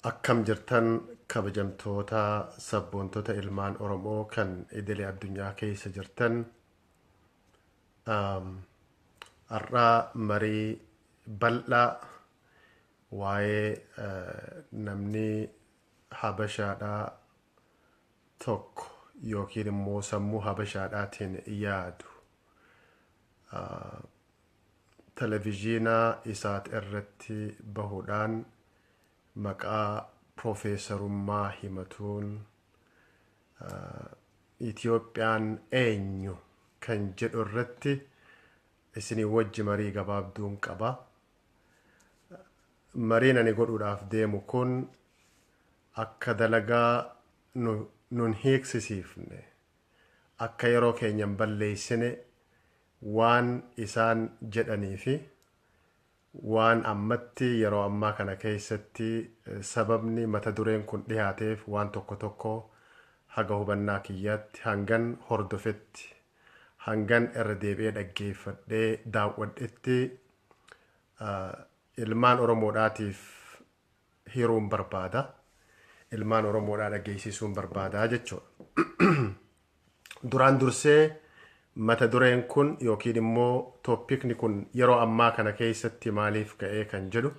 Akkam jirtan kabajamtoota sabboontoota ilmaan Oromoo kan idilee addunyaa keessa jirtan har'aa marii bal'aa waa'ee namni Habashaadhaa tokko yookiin immoo sammuu Habashaadhaatiin yaadu televizhiinaa isaat irratti bahuudhaan maqaa Profeesarummaa himatuun Itiyoophiyaan eenyu kan jedhu irratti isinii wajji marii gabaabduun qaba. Mariin ani godhuudhaaf deemu kun akka dalagaa nun hiiksisiifne, akka yeroo keenyan balleessine waan isaan jedhanii fi waan ammatti yeroo ammaa kana keessatti sababni mata dureen kun dhihaateef waan tokko haga hubannaa kiyyaatti hangan hordofetti hangan irra deebi'ee dhaggeeffadhee daawwadhetti ilmaan Oromoodhaatiif hiruun barbaada, ilmaan Oromoodhaa dhageessisuun barbaada jechuudha. Duraan dursee mata dureen kun yookiin immoo tooppikni kun yeroo ammaa kana keessatti maaliif ka'ee kan jedhu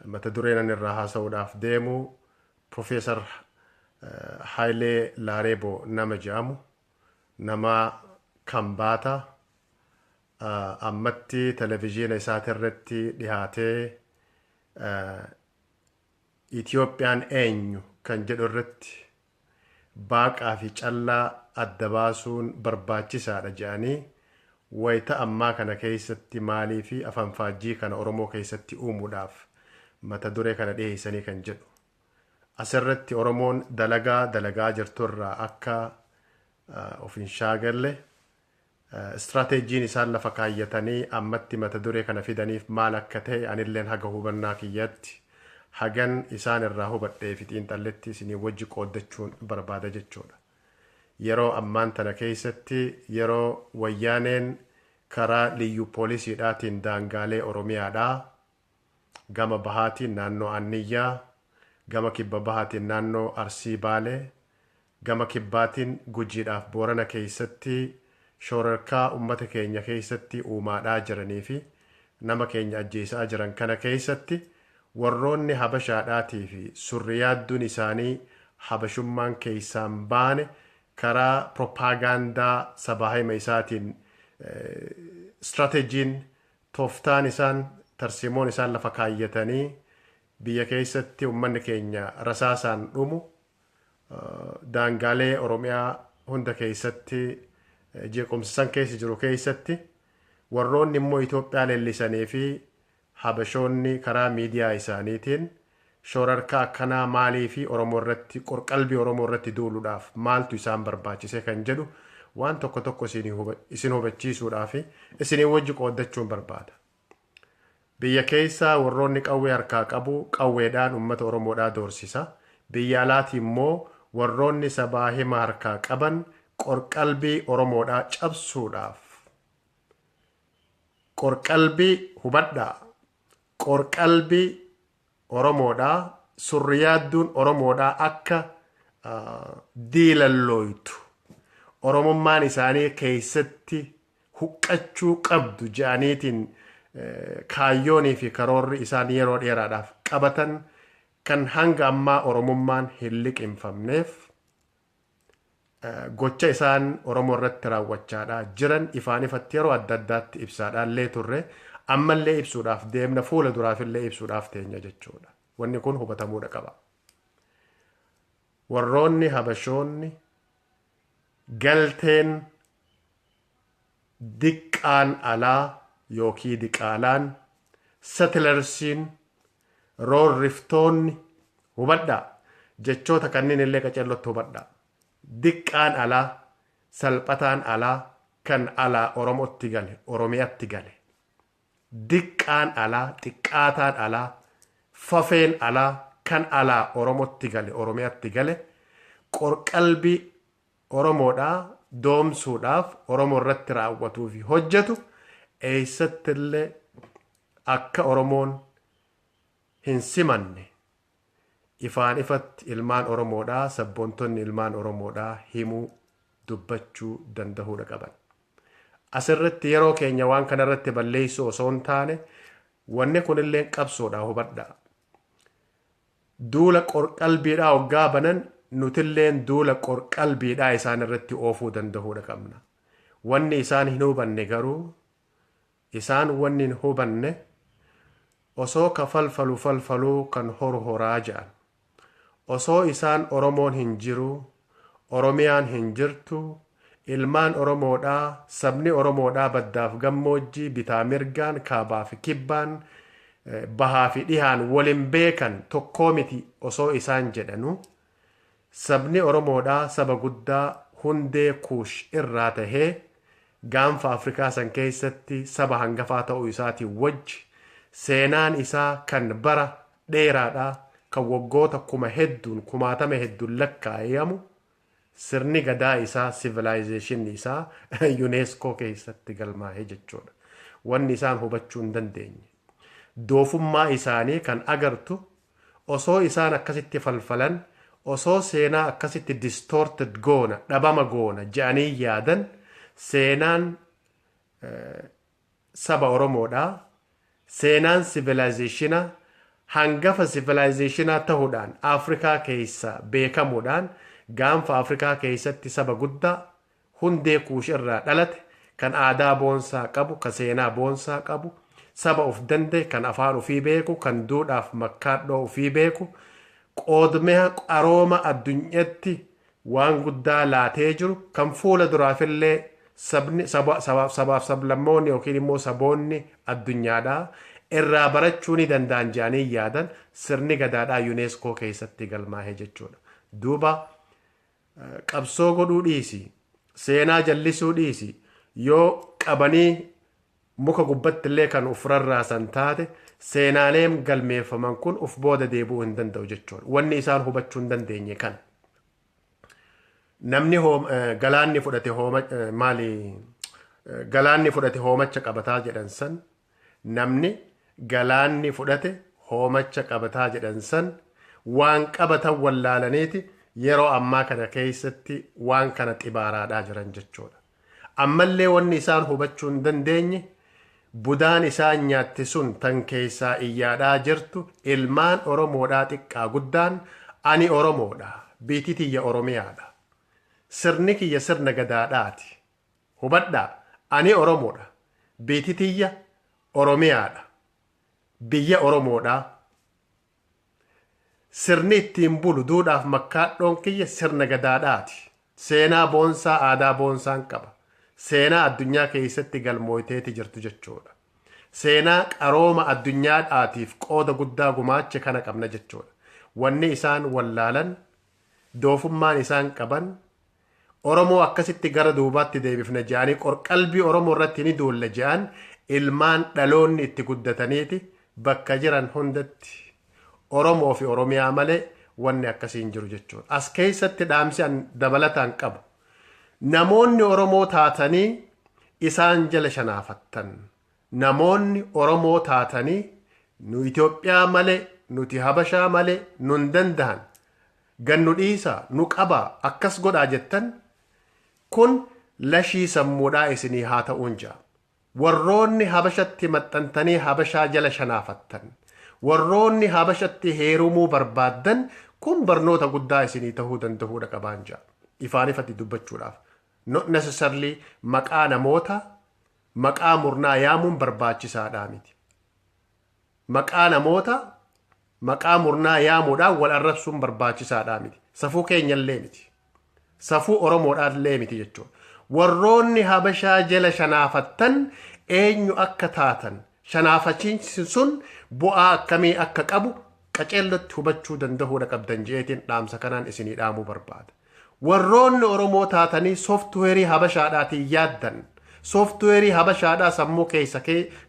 mata dureen ani irraa haasa'uudhaaf deemu Profeesar Haayilee Laareeboo nama jedhamu nama Kambaata ammatti televizhiina isaatirratti dhihaatee Itiyoophiyaan eenyu kan jedhu irratti baaqaa fi callaa adda baasuun barbaachisaadha jedhanii wayita ammaa kana keessatti maalii fi afanfaajjii kana Oromoo keessatti uumuudhaaf mata duree kana dhiheessanii kan jedhu. Asirratti Oromoon dalagaa jirturraa akka of hin shaagalle istirateejiin isaan lafa kaayyatanii ammatti mata duree kana fidaniif maal akka ta'e anilleen haga hubannaa kiyyatti hagan isaan irraa hubadhee fi xiinxalletti isinii wajji qooddachuun barbaada jechuudha. Yeroo ammaan tana keessatti yeroo wayyaaneen karaa liyyuu poolisiidhaatiin daangaalee Oromiyaadhaa gama bahaatiin naannoo Anniyyaa, gama kibba bahaatiin naannoo Arsii Baalee, gama kibbaatiin Gujiidhaaf Boorana keessatti shororkaa ummata keenya keessatti uumaadhaa jiranii fi nama keenya ajjeesaa jiran kana keessatti warroonni Habashaadhaatii fi surriyaadduun isaanii Habashummaan keessaan baane karaa propaagandaa sabaa isaatiin istirateejiin tooftaan isaan tarsimoon isaan lafa kaayyatanii biyya keessatti ummanni keenya rasaasaan dhumu daangaalee Oromiyaa hunda keessatti jeequmsisan keessa jiru keessatti warroonni immoo Itoophiyaa leellisanii fi Habashoonni karaa miidiyaa isaaniitiin shororkaa akkanaa maalii fi Oromoo irratti qorqalbii Oromoo irratti duuluudhaaf maaltu isaan barbaachise kan jedhu waan tokko isin hubachiisuudhaaf isinii wajji qooddachuun barbaada. Biyya keessaa warroonni qawwee harkaa qabu qawweedhaan uummata Oromoodhaa doorsisa. Biyya alaati immoo warroonni sabaa hima harkaa qaban qorqalbii Oromoodhaa cabsuudhaaf qorqalbii hubadhaa qorqalbii Oromoodhaa surriyaadduun Oromoodhaa akka diilallooytu Oromummaan isaanii keessatti huqqachuu qabdu jedhaniitiin kaayyoonii fi karoorri isaan yeroo dheeraadhaaf qabatan kan hanga ammaa Oromummaan hin liqinfamneef gocha isaan Oromoo irratti raawwachaadhaa jiran ifaan ifatti yeroo adda addaatti ibsaadhaallee turre ammallee ibsuudhaaf deemna fuula duraafillee ibsuudhaaf teenya jechuudha. Wanni kun hubatamuudha qaba. Warroonni Habashoonni galteen diqqaan alaa yookii diqaalaan setilarsiin roorriftoonni hubadhaa jechoota kanneen illee qacellotti hubadhaa. Diqqaan alaa salphataan alaa kan alaa Oromootti gale Oromiyaatti gale. Diqqaan alaa xiqqaataan alaa fafeen alaa kan alaa Oromootti gale Oromiyaatti gale qorqalbii Oromoodhaa doomsuudhaaf Oromoo irratti raawwatuu fi hojjetu eessattillee akka Oromoon hin simanne ifaan ifatti ilmaan Oromoodhaa sabboontonni ilmaan Oromoodhaa himuu dubbachuu danda'uudha qaban. Asirratti yeroo keenya waan kanarratti balleessuu osoo hin taane wanni kunillee qabsoodha hubadhaa. Duula qorqalbiidhaa hoggaa banan nutilleen duula qorqalbiidhaa isaan irratti oofuu danda'uudha qabna. Wanni isaan hin hubanne garuu isaan wanni hin hubanne osoo ka falfaluu kan horaa jedhan. Osoo isaan Oromoon hin jiru, Oromiyaan hin jirtu, ilmaan Oromoodhaa, sabni Oromoodhaa baddaaf gammoojjii bitaa mirgaan kaabaa fi kibbaan bahaa fi dhihaan waliin beekan tokkoo miti osoo isaan jedhanu sabni Oromoodhaa saba guddaa hundee kuush irraa tahee gaanfa Afrikaa san keessatti saba hangafaa ta'uu isaatiin wajji seenaan isaa kan bara dheeraadhaa kan waggoota kumaatama hedduun lakkaa'amu sirni gadaa isaa civilization isaa UNESCO keessatti galmaa'ee jechuudha. Wanni isaan hubachuu hin dandeenye. Doofummaa isaanii kan agartu osoo isaan akkasitti falfalan osoo seenaa akkasitti distorted goona dhabama goona jedhanii yaadan seenaan saba Oromoodhaa seenaan civilizationa hangafa civilizationaa ta'uudhaan Afrikaa keessa beekamuudhaan gaanfa Afrikaa keessatti saba guddaa hundee kuush irraa dhalate kan aadaa boonsaa qabu kan seenaa boonsaa qabu saba of danda'e kan afaan ofii beeku kan duudhaaf makkaadhoo ofii beeku qoodmee qarooma addunyaatti waan guddaa laatee jiru kan fuula duraafillee sabaaf sablammoonni yookiin immoo saboonni addunyaadhaa irraa barachuu ni danda'an jedhanii yaadan sirni gadaadhaa UNESCO keessatti galmaa'ee jechuudha. Duuba qabsoo godhuu dhiisi, seenaa jallisuu dhiisi, yoo qabanii muka gubbatti illee kan uf rarraasan taate seenaaleen galmeeffaman kun uf booda deebi'uu hin danda'u jechuudha. Wanni isaan hubachuu hin dandeenye kan namni galaanni fudhate hoomacha qabataa jedhan san namni galaanni fudhate hoomacha qabataa jedhan san waan qabatan wallaalaniiti yeroo ammaa kana keessatti waan kana xibaaraadhaa jiran jechuudha. Ammallee wanni isaan hubachuu hin dandeenye budaan isaan nyaatti sun tan keessaa iyyaadhaa jirtu ilmaan Oromoodhaa xiqqaa guddaan ani Oromoodha biitii tiyya Oromiyaadha sirni kiyya sirna gadaadhaati hubadhaa ani Oromoodha biitii tiyya Oromiyaadha biyya Oromoodhaa sirni ittiin bulu duudhaaf makkaadhoon kiyya sirna gadaadhaati seenaa boonsaa aadaa boonsaan qaba seenaa addunyaa keessatti galmooyteeti jirtu jechuudha. Seenaa qarooma addunyaadhaatiif qooda guddaa gumaache kana qabna jechuudha. Wanni isaan wallaalan doofummaan isaan qaban Oromoo akkasitti gara duubaatti deebifna jedhanii qorqalbii Oromoo irratti ni duulla jedhan ilmaan dhaloonni itti guddataniiti bakka jiran hundatti Oromoo fi Oromiyaa malee wanni akkasiin jiru jechuudha. As keessatti dhaamsi dabalataan qabu. Namoonni Oromoo taatanii isaan jala shanaafattan. Namoonni Oromoo taatanii nu Itoophiyaa malee nuti Habashaa malee nun danda'an gannu dhiisaa nu qabaa akkas godhaa jettan kun lashii sammuudhaa isinii haa ta'uun ja'a. Warroonni Habashatti maxxantanii Habashaa jala shanaafattan. Warroonni Habashatti heerumuu barbaaddan kun barnoota guddaa isinii ta'uu danda'uudha qabaan ja'a. Ifaan ifatti dubbachuudhaaf. Not necessarily maqaa namoota maqaa murnaa yaamuun barbaachisaadhaa miti. Maqaa namoota maqaa murnaa yaamuudhaan wal arrabsuun barbaachisaadhaa miti. Safuu keenyallee miti. Safuu Oromoodhaallee miti jechuudha. Warroonni Habashaa jala shanaafattan eenyu akka taatan shanaafachiinsi sun bu'aa akkamii akka qabu qaceellotti hubachuu danda'uudha qabdan jeetiin dhaamsa kanaan isinii dhaamuu barbaada. Warroonni Oromoo taatanii sooftuweerii Habashaadhaatiin yaaddan sooftuweerii Habashaadhaa sammuu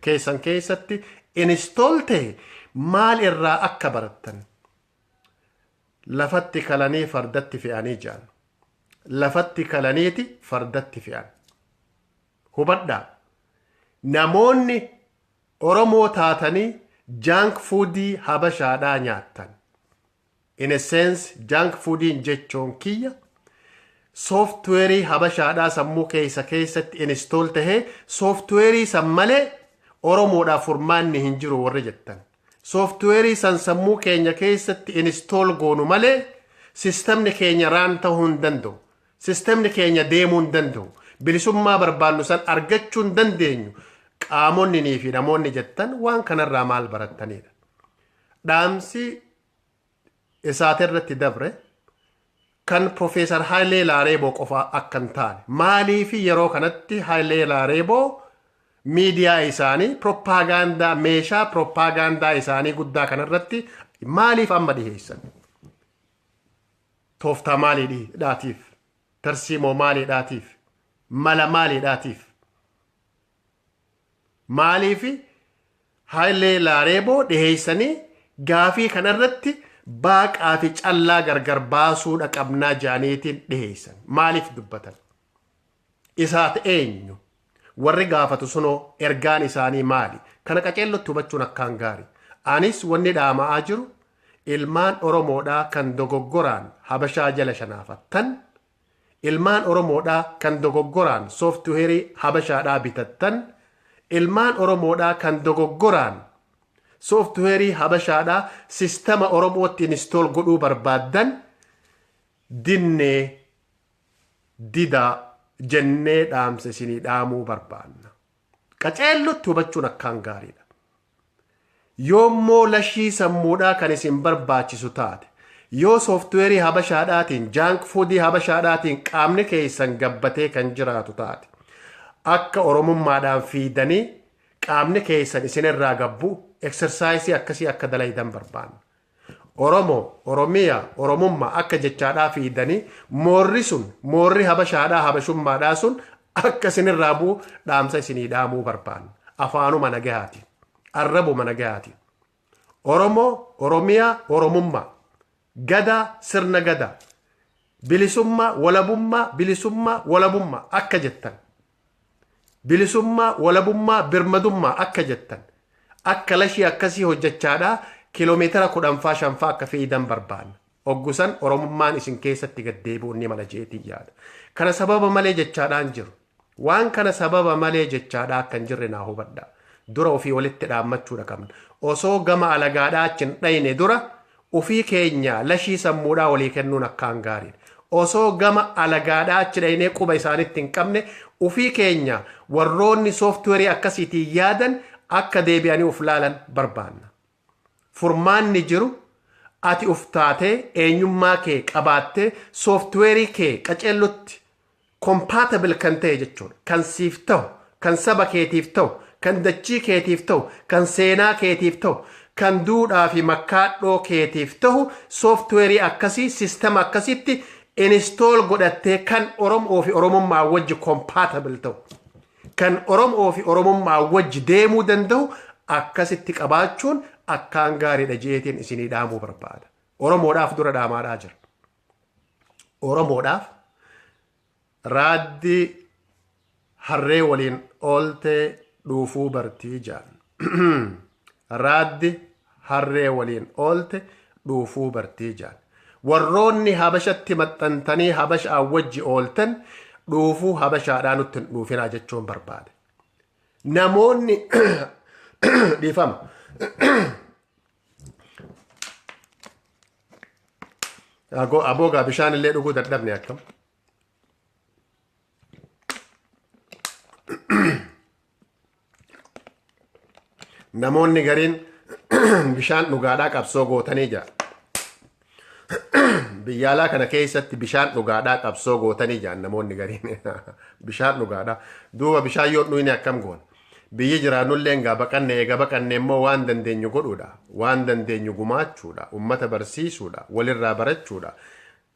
keessan keessatti inistool ta'e maal irraa akka barattan lafatti kalanii fardatti fe'anii jiran lafatti kalaniiti fardatti fe'an hubadhaa namoonni Oromoo taatanii jaank fuudii Habashaadhaa nyaattan in a sense junk foodiin jechuun kiyya softweerii habashaadhaa sammuu keessatti install tahee softweerii san malee oromoodhaaf furmaanni hin jiru warri jettan. Softweerii san sammuu keenya keessatti install goonu malee sistemni keenya raan ta'uu hin danda'u. Sistemni keenya deemuu hin danda'u. Bilisummaa barbaannu san argachuu hin dandeenyu. Qaamonni fi namoonni jettan waan kanarraa maal barattanidha. Dhaamsi isaatirratti dabre kan Profeesar Hayilee Laareeboo qofaa akka hin taane maaliifi yeroo kanatti Hayilee Laareeboo miidiyaa isaanii propagaandaa meeshaa propagaandaa isaanii guddaa kanarratti maaliif amma dhiheessan? Tooftaa maaliidhaatiif? Tarsiimoo maaliidhaatiif? Mala maaliidhaatiif? Maaliifi Hayilee Laareeboo dhiheessanii gaafii kanarratti baaqaa fi callaa gargar baasuudha qabnaa jaaniitiin dhiheessan? Maaliif dubbatan? Isaati eenyu? Warri gaafatu sunoo ergaan isaanii maali? Kana qaceellotti hubachuun akkaan gaarii. Anis wanni dhaama'aa jiru ilmaan Oromoodhaa kan dogoggoraan habashaa jala shanaafattan, ilmaan Oromoodhaa kan dogoggoraan sooftuweerii habashaadhaa bitattan, ilmaan Oromoodhaa kan dogoggoraan sooftuweerii habashaadhaa sistema Oromootti install godhuu barbaaddan dinnee didaa jennee dhaamsa isinii dhaamuu barbaanna. Qaceellotti hubachuun akkaan gaariidha. Yoommoo lashii sammuudhaa kan isin barbaachisu taate, yoo sooftuweerii habashaadhaatiin jaank fuudii habashaadhaatiin qaamni keessan gabbatee kan jiraatu taate, akka oromummaadhaan fiidanii qaamni keessan isinirraa gabbu eksersaayisii akkasii akka dalaydan barbaanna. Oromoo, Oromiyaa, Oromummaa akka jechaadhaa fiidanii moorri sun, moorri habashaadhaa habashummaadhaa sun akka isinirraa bu'u dhaamsa isinii dhaamuu barbaanna. Afaanuma nagahaati. Arrabuma nagahaati. Oromoo, Oromiyaa, Oromummaa. Gadaa, sirna gadaa. Bilisummaa, walabummaa, bilisummaa, walabummaa akka jettan. Bilisummaa, walabummaa, birmadummaa akka jettan. Akka lashii akkasii hojjechaadhaa kiiloomeetira 10-5 akka fiidan barbaanna. Oggusan Oromummaan isin keessatti gaddeebi'uun ni mala jeetii yaada. Kana sababa malee jechaadhaan jiru. Waan kana sababa malee jechaadhaa akka hin jirre naa hubadhaa. Dura ofii walitti dhaammachuudha qabna. Osoo gama alagaadhaa achi hin dhayne dura ofii keenya lashii sammuudhaa walii kennuun akkaan gaariidha. Osoo gama alagaadhaa achi dhaynee quba isaanitti hin qabne ofii keenya warroonni sooftuweerii akkasiitiin yaadan akka deebi'anii uf laalan barbaanna. Furmaanni jiru ati uf taatee eenyummaa kee qabaattee sooftuweerii kee qaceellotti compatible kan ta'e jechuudha. Kan siif ta'u, kan saba keetiif ta'u, kan dachii keetiif ta'u, kan seenaa keetiif ta'u, kan duudhaa fi makkaadhoo keetiif ta'u sooftuweerii akkasii sistema akkasitti install godhattee kan Oromoo fi Oromummaa wajji compatible ta'u, kan Oromoo fi Oromummaa wajji deemuu danda'u akkasitti qabaachuun akkaan gaariidha jeetiin isinii dhaamuu barbaada. Oromoodhaaf dura dhaamaadhaa jira. Oromoodhaaf raaddi harree waliin oolte dhuufuu bartii jaan. Raaddi harree waliin oolte dhuufuu bartii jaan. Warroonni habashatti maxxantanii habashaa wajji ooltan dhuufuu habashaadhaa nutti hin dhuufinaa jechuun barbaade. Namoonni dhiifama. Aboogaa bishaan illee dhuguu dadhabne akkam. Namoonni gariin bishaan dhugaadhaa qabsoo gootanii jira. Biyya alaa kana keessatti bishaan dhugaadhaa qabsoo gootanii jira namoonni gariin. Bishaan dhugaadhaa. Duuba bishaan yoo dhuyne akkam goona. Biyyi jiraannullee egaa baqanne eega baqanne immoo waan dandeenyu godhuudha. Waan dandeenyu gumaachuudha. Ummata barsiisuudha. Walirraa barachuudha.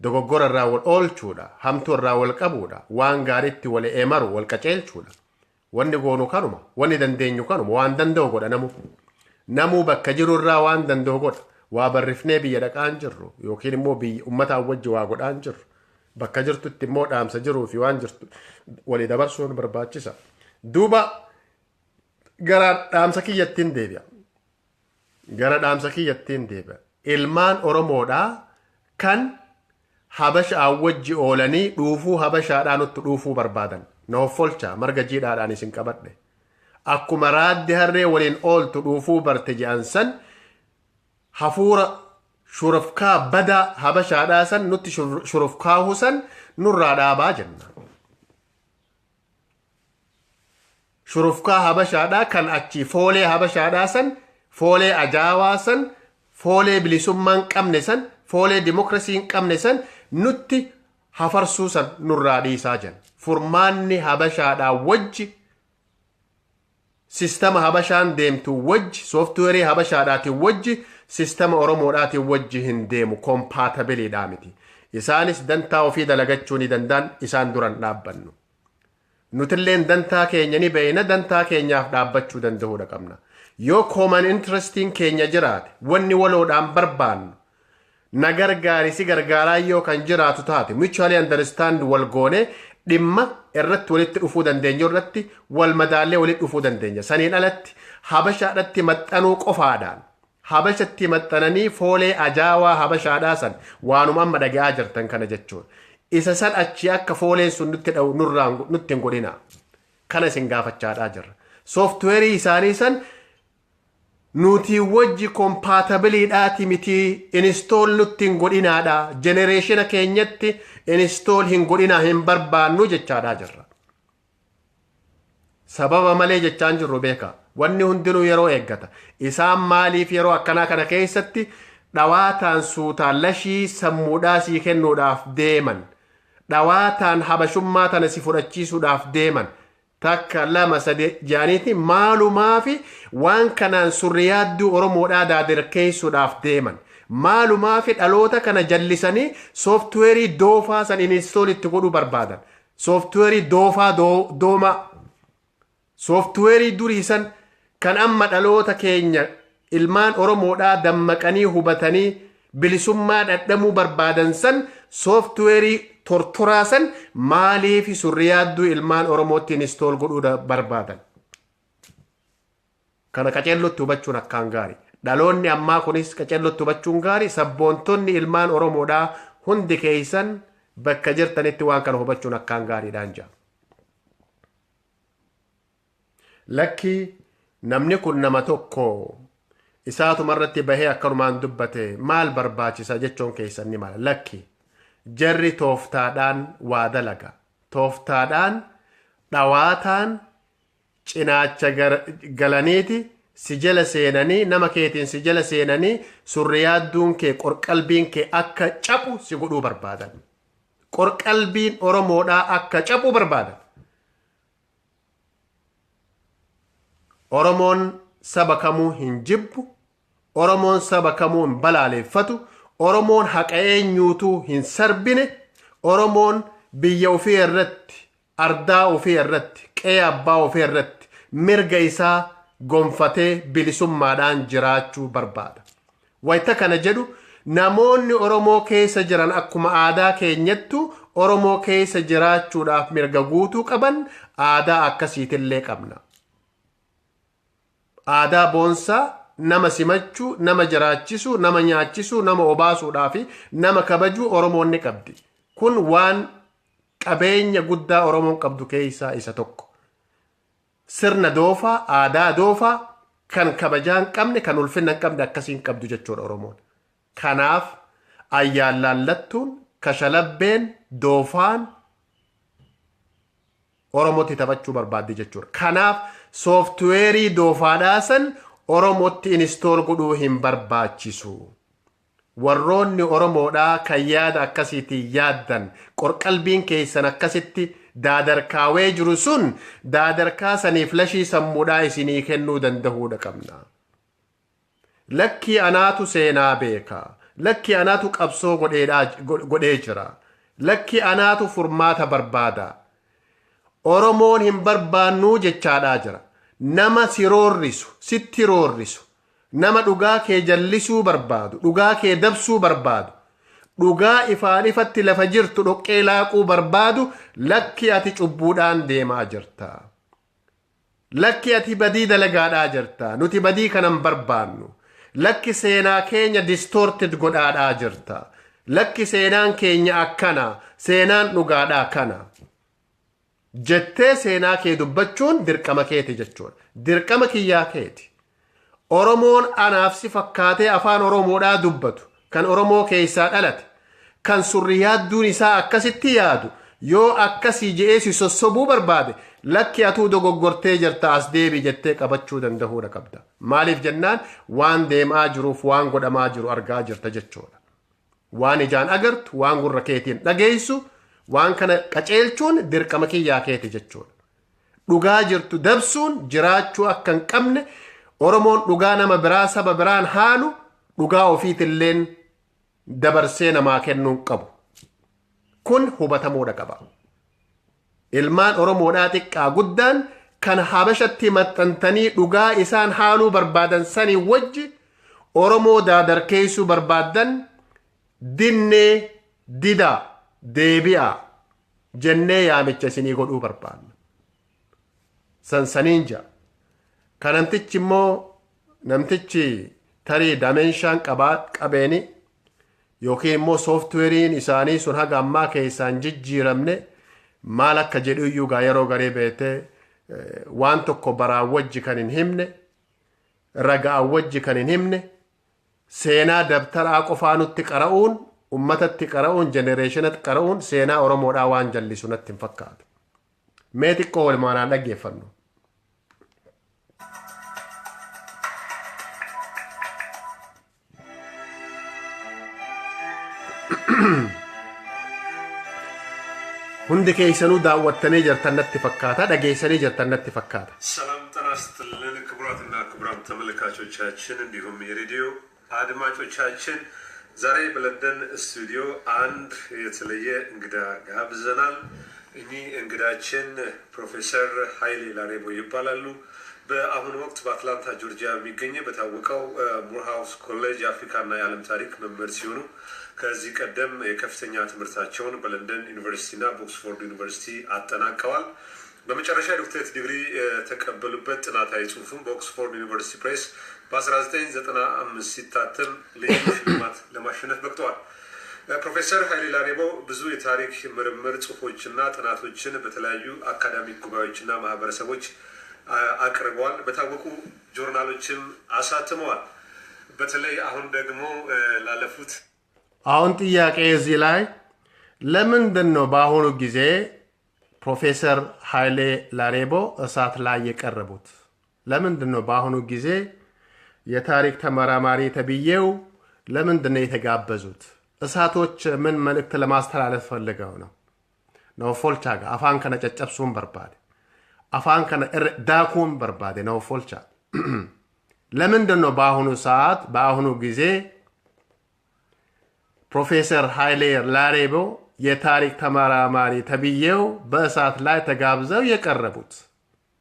Dogoggora irraa wal oolchuudha. Hamtuu irraa wal qabuudha. Waan gaariitti wal eemaru wal qaceelchuudha. Wanni goonu kanuma. Wanni dandeenyu kanuma. Waan danda'u godha namu. Namuu bakka jiru irraa waan danda'u godha. Waa barrifnee biyya dhaqaan jirru yookiin immoo biyya ummataan wajji waa godhaan jirru. Bakka jirtutti immoo dhaamsa jiruu fi waan jirtu walii dabarsuun barbaachisa. Duuba gara dhaamsa kiyyattiin deebi'a. Gara dhaamsa kiyyattiin deebi'a. Ilmaan Oromoodhaa kan habashaa wajji oolanii dhuufuu habashaadhaan nutti dhuufuu barbaadan noof folcha marga jiidhaadhaan isin qabadhe akkuma raaddi harree waliin ooltu dhuufuu barte je'an san hafuura shurufkaa badaa habashaadhaa san nutti shurufkaa husan nurraa dhaabaa jenna. Shurufkaa habashaadhaa kan achi foolee habashaadhaa san foolee ajaawaa san foolee bilisummaan qabne san foolee dimokiraasiin qabne san nutti hafarsuu san nurraa dhiisaa jenna. Furmaanni habashaadhaa wajji sistema habashaan deemtu wajji sooftuweerii habashaadhaatiin wajji sistema oromoodhaatiin wajji hin deemu kompaatabiliidhaa miti. Isaanis dantaa ofii dalagachuu ni danda'an isaan duran dhaabbannu. Nutilleen dantaa keenya ni beeyna dantaa keenyaaf dhaabbachuu danda'uudha qabna. Yoo common interestiin keenya jiraate wanni waloodhaan barbaannu na gargaari si gargaaraa yoo kan jiraatu taate mutually understand wal goone dhimma irratti walitti dhufuu dandeenya irratti wal madaallee walitti dhufuu dandeenya. Saniin alatti habashaadhatti maxxanuu qofaadhaan habashatti maxxananii foolee ajaawaa habashaadhaa san waanuma amma dhaga'aa jirtan kana jechuudha. Isa san achi akka fooleen sun nutti dha'u nutti hin godhina. Kana isin gaafachaadhaa jirra. Sooftuweerii isaanii san nuti wajji kompaatabiliidhaati miti inistool nutti hin godhinaadha. Jenereeshina keenyatti inistool hin godhinaa hin barbaannu jechaadhaa jirra. Sababa malee jechaan jirru beeka. Wanni hundinuu yeroo eeggata. Isaan maaliif yeroo akkanaa kana keessatti dhawaataan suutaan lashii sammuudhaa sii kennuudhaaf deeman. Dhawaataan habashummaa tana si fudhachiisuudhaaf deeman. Takka lama sadii jaaniiti maalumaafi waan kanaan surriyaadduu oromoodhaa daadirkeessuudhaaf deeman. Maalumaafi dhaloota kana jallisanii sooftuweerii doofaa san inistoolitti godhuu barbaadan. Sooftuweerii doofaa dooma. Sooftuweerii durii san kan amma dhaloota keenya ilmaan oromoodhaa dammaqanii hubatanii bilisummaa dhadhamuu barbaadan san sooftuweerii tortoraa san maaliif surriyaadduu ilmaan oromootti inistool godhuu barbaadan. Kana qaceellotti hubachuun akkaan gaarii. Dhaloonni ammaa kunis qaceellotti hubachuun gaarii. Sabboontonni ilmaan oromoodhaa hundi keessan bakka jirtanitti waan kana hubachuun akkaan gaariidhaan jira. Lakki namni kun nama tokko isaatumarratti bahee akkanumaan dubbate maal barbaachisa jechuun keessan ni mala. Lakki jarri tooftaadhaan waa dalaga. Tooftaadhaan dhawaataan cinaacha galaniiti si jala seenanii nama keetiin si jala seenanii surriyaadduun kee qorqalbiin kee akka cabu si godhuu barbaadan. Qorqalbiin oromoodhaa akka cabu barbaadan. Oromoon saba kamuu hin jibbu. Oromoon saba kamuu hin balaaleeffatu. Oromoon haqa eenyuutuu hin sarbine. Oromoon biyya ofii irratti ardaa ofii irratti qe'ee abbaa ofii irratti mirga isaa gonfatee bilisummaadhaan jiraachuu barbaada. Wayita kana jedhu namoonni Oromoo keessa jiran akkuma aadaa keenyattu Oromoo keessa jiraachuudhaaf mirga guutuu qaban aadaa akkasiitillee qabna. Aadaa boonsaa nama simachuu, nama jiraachisuu, nama nyaachisuu, nama obaasuudhaa fi nama kabajuu Oromoon ni qabdi. Kun waan qabeenya guddaa Oromoon qabdu keessaa isa tokko. Sirna doofaa, aadaa doofaa kan kabajaan qabne, kan ulfinna qabne akkasiin qabdu jechuudha Oromoon. Kanaaf ayyaallallattuun, kashalabbeen, doofaan Oromootti taphachuu barbaaddi jechuudha. Kanaaf sooftuweerii doofaadhaa san Oromootti inistool godhuu hin barbaachisu. Warroonni Oromoodhaa kan yaada akkasiitiin yaaddan qorqalbiin keessan akkasitti daadarkaawee jiru sun daadarkaa saniif lashii sammuudhaa isinii kennuu danda'uudha qabna. Lakkii anaatu seenaa beeka. Lakkii anaatu qabsoo godhee jira. Lakkii anaatu furmaata barbaada. Oromoon hin barbaannuu jechaadhaa jira. Nama si roorrisu, sitti roorrisu, nama dhugaa kee jallisuu barbaadu, dhugaa kee dabsuu barbaadu, dhugaa ifaan ifatti lafa jirtu dhoqqee laaquu barbaadu lakki ati cubbuudhaan deemaa jirta. Lakki ati badii dalagaadhaa jirta. Nuti badii kanan barbaannu. Lakki seenaa keenya distorted godhaadhaa jirta. lakki seenaan keenya akkana seenaan dhugaadhaa kana jettee seenaa kee dubbachuun dirqama keeti jechuudha. Dirqama kiyyaa keeti. Oromoon anaaf si fakkaatee afaan Oromoodhaa dubbatu kan Oromoo keessaa dhalate kan surri yaadduun isaa akkasitti yaadu yoo akkasii je'ee si sossobuu barbaade lakki atuu dogoggortee jirta as deebi jettee qabachuu danda'uudha qabda. Maaliif jennaan waan deemaa jiruuf waan godhamaa jiru argaa jirta jechuudha. Waan ijaan agartu waan gurra keetiin dhageessu waan kana qaceelchuun dirqama kiyyaa keeti jechuudha. Dhugaa jirtu dabsuun jiraachuu akka hin qabne Oromoon dhugaa nama biraa saba biraan haalu dhugaa ofiitilleen dabarsee namaa kennuu qabu. Kun hubatamuudha qaba. Ilmaan Oromoodhaa xiqqaa guddaan kan Habashatti maxxantanii dhugaa isaan haaluu barbaadan sanii wajji Oromoo daadarkeessuu barbaadan dinnee didaa deebi'aa jennee yaamicha isinii godhuu barbaanna. Sansaniin ja'a. Kanamtichi immoo namtichi tarii damenshaan qabeeni yookiin immoo sooftuweeriin isaanii sun haga ammaa keessaan jijjiiramne maal akka jedhu iyyuu gaa yeroo garee beetee waan tokko baraan wajji kan hin himne ragaan wajji kan hin himne seenaa dabtaraa qofaa nutti qara'uun ummatatti qara'uun jenereeshinatti qara'uun seenaa Oromoodhaa waan jallisu natti hin fakkaatu. Mee xiqqoo walumaanaan dhaggeeffannu. Hundi keessanuu daawwattanii jirtan natti fakkaata, dhageessanii jirtan natti fakkaata. ሰላም ጤና ይስጥልን ክቡራትና ክቡራን ተመልካቾቻችን እንዲሁም የሬዲዮ አድማጮቻችን ዛሬ በለንደን ስቱዲዮ አንድ የተለየ እንግዳ ጋብዘናል። እኚህ እንግዳችን ፕሮፌሰር ኃይሌ ላሬቦ ይባላሉ። በአሁኑ ወቅት በአትላንታ ጆርጂያ የሚገኘ በታወቀው ሙርሃውስ ኮሌጅ የአፍሪካና የዓለም ታሪክ መምህር ሲሆኑ ከዚህ ቀደም የከፍተኛ ትምህርታቸውን በለንደን ዩኒቨርሲቲና በኦክስፎርድ ዩኒቨርሲቲ አጠናቀዋል። በመጨረሻ ዶክትሬት ዲግሪ የተቀበሉበት ጥናታዊ ጽሑፍም በኦክስፎርድ ዩኒቨርሲቲ ፕሬስ በ1995 ሲታተም ልዩ ሽልማት ለማሸነፍ በቅተዋል። ፕሮፌሰር ኃይሌ ላሬቦ ብዙ የታሪክ ምርምር ጽሑፎችና ጥናቶችን በተለያዩ አካዳሚክ ጉባኤዎችና ማህበረሰቦች አቅርበዋል። በታወቁ ጆርናሎችም አሳትመዋል። በተለይ አሁን ደግሞ ላለፉት አሁን ጥያቄ እዚህ ላይ ለምንድን ነው በአሁኑ ጊዜ ፕሮፌሰር ኃይሌ ላሬቦ እሳት ላይ የቀረቡት? ለምንድን ነው በአሁኑ ጊዜ የታሪክ ተመራማሪ ተብዬው ለምንድን ነው የተጋበዙት? እሳቶች ምን መልእክት ለማስተላለፍ ፈልገው ነው? ነው ፎልቻ ጋር አፋን ከነ ጨጨብሱን በርባዴ አፋን ከነ ዳኩን በርባዴ ነው ፎልቻ ለምንድን ነው በአሁኑ ሰዓት በአሁኑ ጊዜ ፕሮፌሰር ኃይሌ ላሬቦ የታሪክ ተመራማሪ ተብዬው በእሳት ላይ ተጋብዘው የቀረቡት?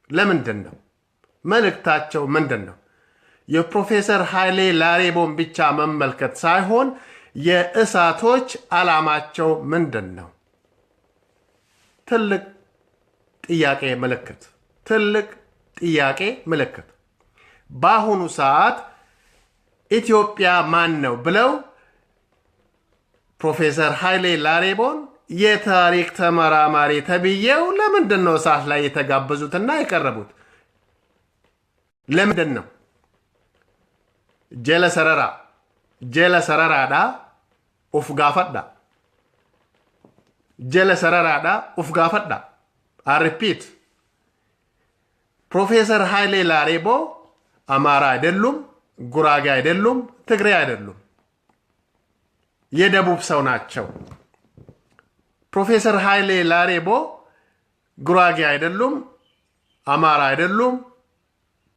ለምንድን ነው? መልእክታቸው ምንድን ነው? የፕሮፌሰር ኃይሌ ላሬቦን ብቻ መመልከት ሳይሆን የእሳቶች ዓላማቸው ምንድን ነው? ትልቅ ጥያቄ ምልክት፣ ትልቅ ጥያቄ ምልክት። በአሁኑ ሰዓት ኢትዮጵያ ማን ነው ብለው ፕሮፌሰር ኃይሌ ላሬቦን የታሪክ ተመራማሪ ተብዬው ለምንድን ነው እሳት ላይ የተጋበዙትና የቀረቡት? ለምንድን ነው? ጀለ ሰረራዳ ኡፍጋፈዳ ጀለ ሰረራዳ ኡፍጋፈዳ አሪፒት ፕሮፌሰር ኃይሌ ላሬቦ አማራ አይደሉም፣ ጉራጌ አይደሉም፣ ትግሬ አይደሉም፣ የደቡብ ሰው ናቸው። ፕሮፌሰር ኃይሌ ላሬቦ ጉራጌ አይደሉም፣ አማራ አይደሉም፣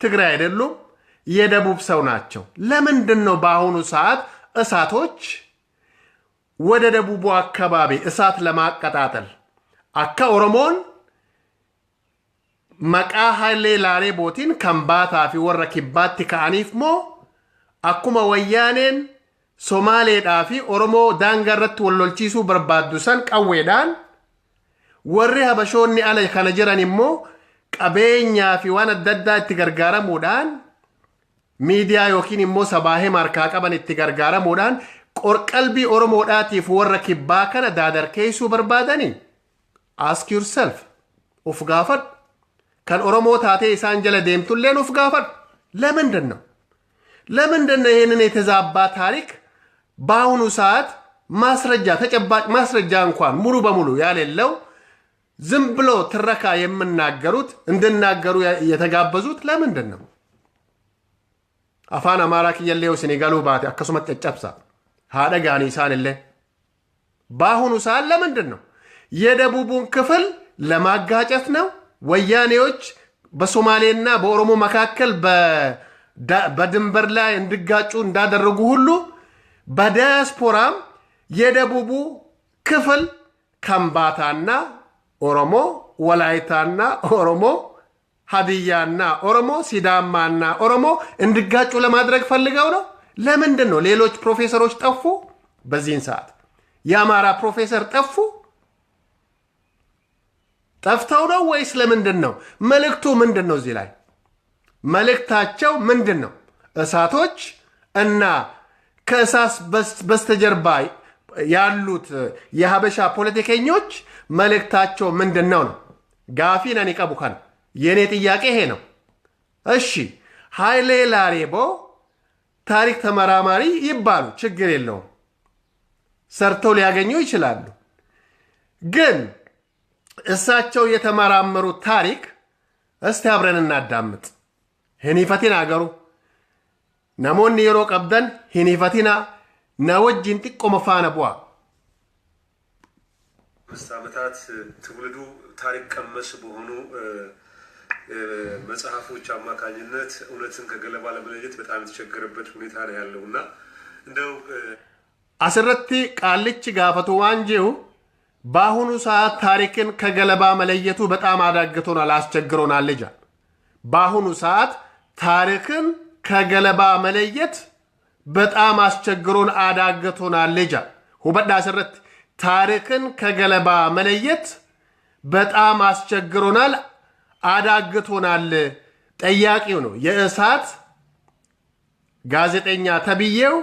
ትግሬ አይደሉም፣ የደቡብ ሰው ናቸው። ለምንድን ነው በአሁኑ ሰዓት እሳቶች ወደ ደቡቡ አካባቢ እሳት ለማቀጣጠል አካ ኦሮሞን መቃ ኃይሌ ላሬቦቲን ከምባታ ፊ ወረ ኪባቲ ከአኒፍ ሞ አኩማ ወያኔን ሶማሌedhaa fi oromoo daangaa irratti wallolchiisuu barbaaddu san qawweedhaan warri habashoonni ala kana jiran immoo qabeenyaa fi waan adda addaa itti gargaaramuudhaan miidiyaa yookiin immoo sabaahee markaa qaban itti gargaaramuudhaan qalbii oromoodhaatiif warra kibbaa kana daadarkeessuu barbaadanii ask yourself uf gaafadhu kan oromoo taatee isaan jala deemtulleen uf gaafadhu ለምንድን ነው ይህንን የተዛባ ታሪክ በአሁኑ ሰዓት ማስረጃ ተጨባጭ ማስረጃ እንኳን ሙሉ በሙሉ ያሌለው ዝም ብሎ ትረካ የምናገሩት እንድናገሩ የተጋበዙት ለምንድን ነው አፋን አማራ ከየለው ሲኒጋሉ ባቲ አከሱመት ጨጨብሳ ሃደጋኒ ሳንለ በአሁኑ ሰዓት ለምንድን ነው የደቡቡን ክፍል ለማጋጨት ነው ወያኔዎች በሶማሌና በኦሮሞ መካከል በድንበር ላይ እንድጋጩ እንዳደረጉ ሁሉ በዲያስፖራም የደቡቡ ክፍል ከምባታና ኦሮሞ ወላይታና ኦሮሞ ሀዲያና ኦሮሞ ሲዳማና ኦሮሞ እንድጋጩ ለማድረግ ፈልገው ነው ለምንድን ነው ሌሎች ፕሮፌሰሮች ጠፉ በዚህን ሰዓት የአማራ ፕሮፌሰር ጠፍተው ነው ወይስ ለምንድን ነው መልእክቱ ምንድን ነው እዚህ ላይ መልእክታቸው ምንድን ነው እሳቶች እና ከእሳስ በስተጀርባ ያሉት የሀበሻ ፖለቲከኞች መልእክታቸው ምንድን ነው ጋፊ ነን ይቀቡካን የኔ ጥያቄ ይሄ ነው እሺ ኃይሌ ላሬቦ ታሪክ ተመራማሪ ይባሉ ችግር የለውም ሰርተው ሊያገኙ ይችላሉ ግን እሳቸው የተመራመሩት ታሪክ እስቲ አብረን እናዳምጥ ሄኒፈቲና አገሩ ነሞን የሮ ቀብደን ሄኒፈቲና ናወጅን ጥቆ መፋነ ቧ መስተዓመታት ትውልዱ ታሪክ ቀመስ በሆኑ መጽሐፎች አማካኝነት እውነትን ከገለባ ለመለየት በጣም የተቸገረበት ሁኔታ ነው ያለውና እንደው አስረቲ ቃልች ጋፈቱ ዋንጂው በአሁኑ ሰዓት ታሪክን ከገለባ መለየቱ በጣም አዳግቶናል አስቸግሮናል ልጅ በአሁኑ ሰዓት ታሪክን ከገለባ መለየት በጣም አስቸግሮን አዳግቶናል ልጅ ሁበዳ አስረቲ ታሪክን ከገለባ መለየት በጣም አስቸግሮናል አዳግቶናል ጠያቂው ነው የእሳት ጋዜጠኛ ተብዬው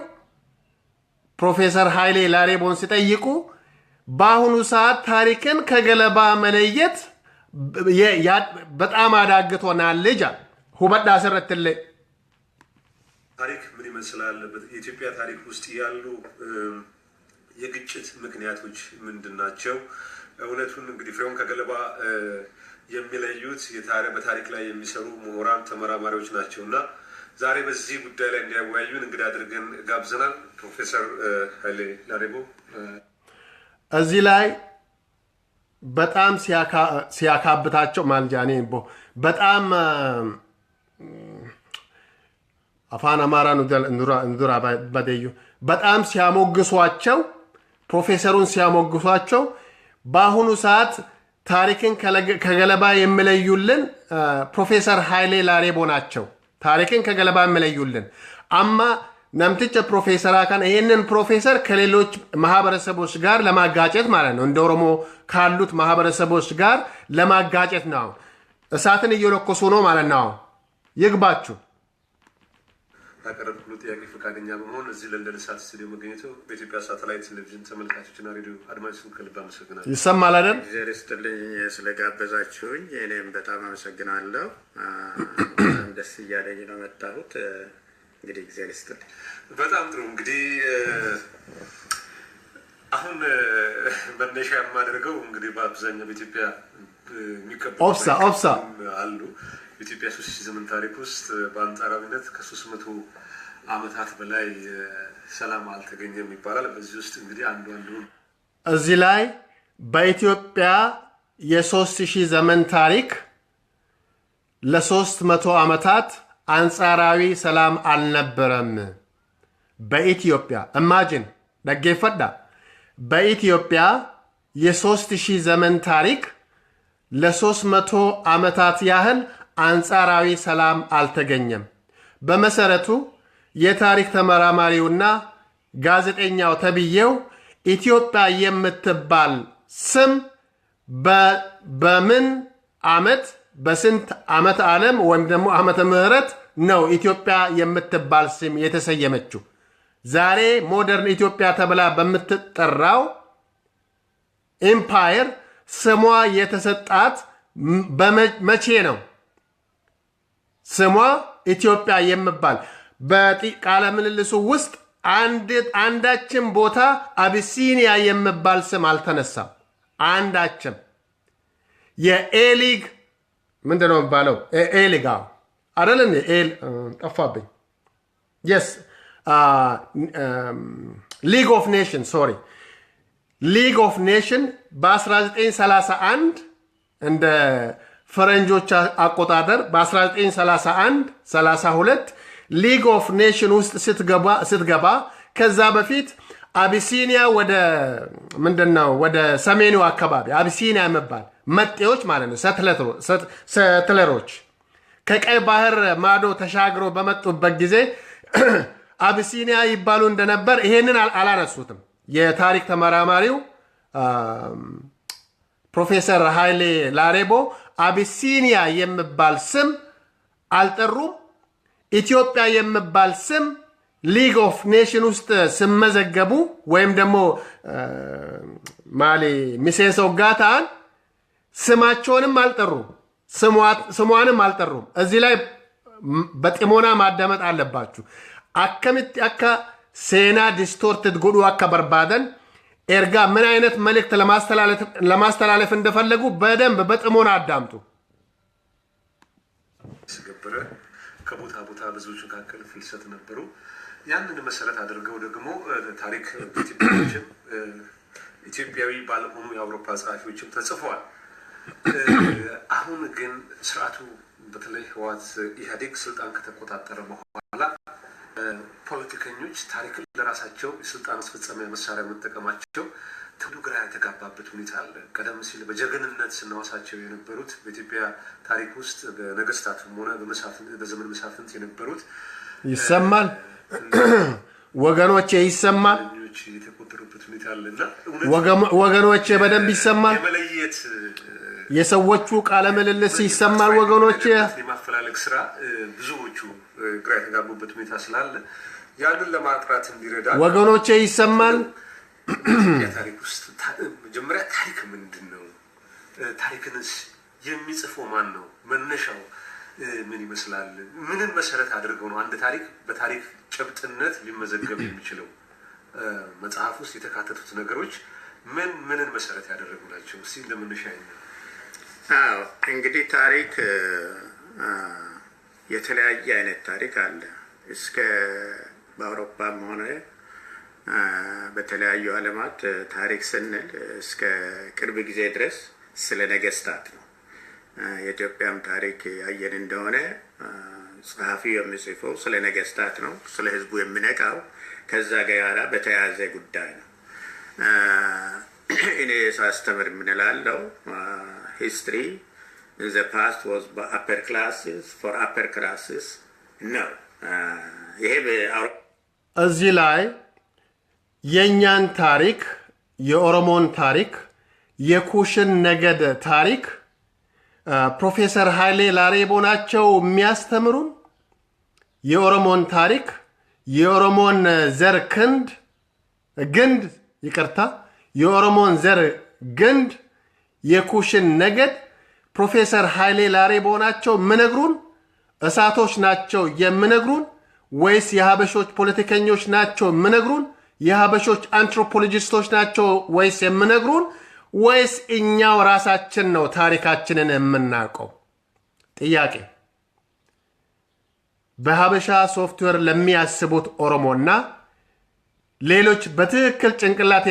ፕሮፌሰር ኃይሌ ላሬቦን ሲጠይቁ በአሁኑ ሰዓት ታሪክን ከገለባ መለየት በጣም አዳግቶናል ልጅ ሁበዳ አስረትለ ታሪክ ምን ይመስላል በኢትዮጵያ ታሪክ ውስጥ ያሉ የግጭት ምክንያቶች ምንድናቸው እውነቱን እንግዲህ ፍሬውን ከገለባ የሚለዩት በታሪክ ላይ የሚሰሩ ምሁራን ተመራማሪዎች ናቸውና ዛሬ በዚህ ጉዳይ ላይ እንዲያወያዩን እንግዲህ አድርገን ጋብዘናል ፕሮፌሰር ኃይሌ ላሬቦ እዚህ ላይ በጣም ሲያካብታቸው ማልጃኔ በጣም አፋን አማራ ኑራ በደዩ በጣም ሲያሞግሷቸው ፕሮፌሰሩን ሲያሞግሷቸው በአሁኑ ሰዓት ታሪክን ከገለባ የሚለዩልን ፕሮፌሰር ኃይሌ ላሬቦ ናቸው ታሪክን ከገለባ የሚለዩልን አማ ነምትጨ ፕሮፌሰር አካን ይሄንን ፕሮፌሰር ከሌሎች ማህበረሰቦች ጋር ለማጋጨት ማለት ነው እንደ ኦሮሞ ካሉት ማህበረሰቦች ጋር ለማጋጨት ነው እሳትን እየለኮሱ ነው ማለት ነው ይግባችሁ ታቀረብኩ ጥያቄ ፈቃደኛ በመሆን እዚህ ለንደን እሳት ስቱዲዮ መገኘቱ በኢትዮጵያ ሳተላይት ቴሌቪዥን ተመልካቾችና ሬዲዮ አድማጮችን ከልብ አመሰግናለሁ ይሰማል አይደል እግዚአብሔር ይስጥልኝ ስለጋበዛችሁኝ እኔም በጣም አመሰግናለሁ ደስ እያለኝ ነው መጣሁት እንግዲህ እግዚአብሔር ይስጥልኝ በጣም ጥሩ እንግዲህ አሁን መነሻ የማደርገው እንግዲህ በአብዛኛው በኢትዮጵያ የሚከበሩ ኦፍሳ አሉ ኢትዮጵያ 3000 ዘመን ታሪክ ውስጥ በአንጻራዊነት ከ300 ዓመታት በላይ ሰላም አልተገኘም ይባላል በዚህ ውስጥ እንግዲህ አንዱ እዚህ ላይ በኢትዮጵያ የ3000 ዘመን ታሪክ ለ300 ዓመታት አንጻራዊ ሰላም አልነበረም በኢትዮጵያ ኢማጂን ደገፈዳ በኢትዮጵያ የ3000 ዘመን ታሪክ ለ300 ዓመታት ያህል አንጻራዊ ሰላም አልተገኘም በመሰረቱ የታሪክ ተመራማሪውና ጋዜጠኛው ተብዬው ኢትዮጵያ የምትባል ስም በምን ዓመት በስንት ዓመት ዓለም ወይም ደግሞ ዓመተ ምህረት ነው ኢትዮጵያ የምትባል ስም የተሰየመችው ዛሬ ሞደርን ኢትዮጵያ ተብላ በምትጠራው ኤምፓየር ስሟ የተሰጣት መቼ ነው? ስሟ ኢትዮጵያ የሚባል በቃለ ምልልሱ ውስጥ አንዳችም ቦታ አቢሲኒያ የሚባል ስም አልተነሳም። አንዳችም የኤሊግ ምንድነው የሚባለው? ኤሊግ አይደል? ጠፋብኝ። የስ ሊግ ኦፍ ኔሽን ሶሪ ሊግ ኦፍ ኔሽን በ1931 እንደ ፈረንጆች አቆጣጠር በ1931 32 ሊግ ኦፍ ኔሽን ውስጥ ስትገባ ከዛ በፊት አቢሲኒያ ወደ ምንድነው ወደ ሰሜኑ አካባቢ አቢሲኒያ የሚባል መጤዎች ማለት ነው ሰትለሮች ከቀይ ባህር ማዶ ተሻግሮ በመጡበት ጊዜ አቢሲኒያ ይባሉ እንደነበር ይሄንን አላነሱትም። የታሪክ ተመራማሪው ፕሮፌሰር ኃይሌ ላሬቦ አቢሲኒያ የሚባል ስም አልጠሩም። ኢትዮጵያ የሚባል ስም ሊግ ኦፍ ኔሽን ውስጥ ስመዘገቡ ወይም ደግሞ ማሊ ሚሴሶ ጋታን ስማቸውንም አልጠሩም፣ ስሟንም አልጠሩም። እዚህ ላይ በጥሞና ማዳመጥ አለባችሁ። አከሚት አካ ሴና ዲስቶርትድ ጉዱ አካ በርባደን ኤርጋ ምን አይነት መልእክት ለማስተላለፍ እንደፈለጉ በደንብ በጥሞና አዳምጡ። ከቦታ ቦታ ብዙዎች መካከል ፍልሰት ነበሩ። ያንን መሰረት አድርገው ደግሞ ታሪክ በኢትዮጵያዎችም ኢትዮጵያዊ ባለሆኑ የአውሮፓ ጸሐፊዎችም ተጽፈዋል። አሁን ግን ስርዓቱ በተለይ ህወሓት ኢህአዴግ ስልጣን ከተቆጣጠረ በኋላ ፖለቲከኞች ታሪክን ለራሳቸው የስልጣን ማስፈጸሚያ መሳሪያ መጠቀማቸው ትውልዱ ግራ የተጋባበት ሁኔታ አለ። ቀደም ሲል በጀግንነት ስናወሳቸው የነበሩት በኢትዮጵያ ታሪክ ውስጥ በነገስታትም ሆነ በዘመን መሳፍንት የነበሩት ይሰማል፣ ወገኖቼ ይሰማል፣ የተቆጠሩበት ሁኔታ አለና ወገኖቼ በደንብ ይሰማል። የመለየት የሰዎቹ ቃለ ምልልስ ይሰማል። ወገኖቼ የማፈላለግ ስራ ብዙዎቹ ግራ የተጋቡበት ሁኔታ ስላለ ያንን ለማጥራት እንዲረዳ ወገኖቼ ይሰማል። ታሪክ ውስጥ መጀመሪያ ታሪክ ምንድን ነው? ታሪክንስ የሚጽፈው ማን ነው? መነሻው ምን ይመስላል? ምንን መሰረት አድርገው ነው አንድ ታሪክ በታሪክ ጭብጥነት ሊመዘገብ የሚችለው? መጽሐፍ ውስጥ የተካተቱት ነገሮች ምንን መሰረት ያደረጉ ናቸው? እስቲ እንደመነሻ ነው። አዎ እንግዲህ ታሪክ የተለያየ አይነት ታሪክ አለ። እስከ በአውሮፓም ሆነ በተለያዩ ዓለማት ታሪክ ስንል እስከ ቅርብ ጊዜ ድረስ ስለ ነገስታት ነው። የኢትዮጵያም ታሪክ ያየን እንደሆነ ጸሐፊው የሚጽፈው ስለ ነገስታት ነው። ስለ ህዝቡ የሚነቃው ከዛ ጋር በተያያዘ ጉዳይ ነው። እኔ ሳስተምር የምንላለው ሂስትሪ the past was by upper classes for upper classes ነው። ይሄ እዚህ ላይ የኛን ታሪክ የኦሮሞን ታሪክ የኩሽን ነገድ ታሪክ ፕሮፌሰር ኃይሌ ላሬቦ ናቸው የሚያስተምሩን። የኦሮሞን ታሪክ የኦሮሞን ዘር ግንድ የኦሮሞን ዘር ግንድ የኩሽን ነገድ ፕሮፌሰር ኃይሌ ላሬቦ ናቸው የምነግሩን? እሳቶች ናቸው የምነግሩን? ወይስ የሀበሾች ፖለቲከኞች ናቸው የምነግሩን? የሀበሾች አንትሮፖሎጂስቶች ናቸው ወይስ የምነግሩን? ወይስ እኛው ራሳችን ነው ታሪካችንን የምናውቀው? ጥያቄ። በሀበሻ ሶፍትዌር ለሚያስቡት ኦሮሞና ሌሎች በትክክል ጭንቅላት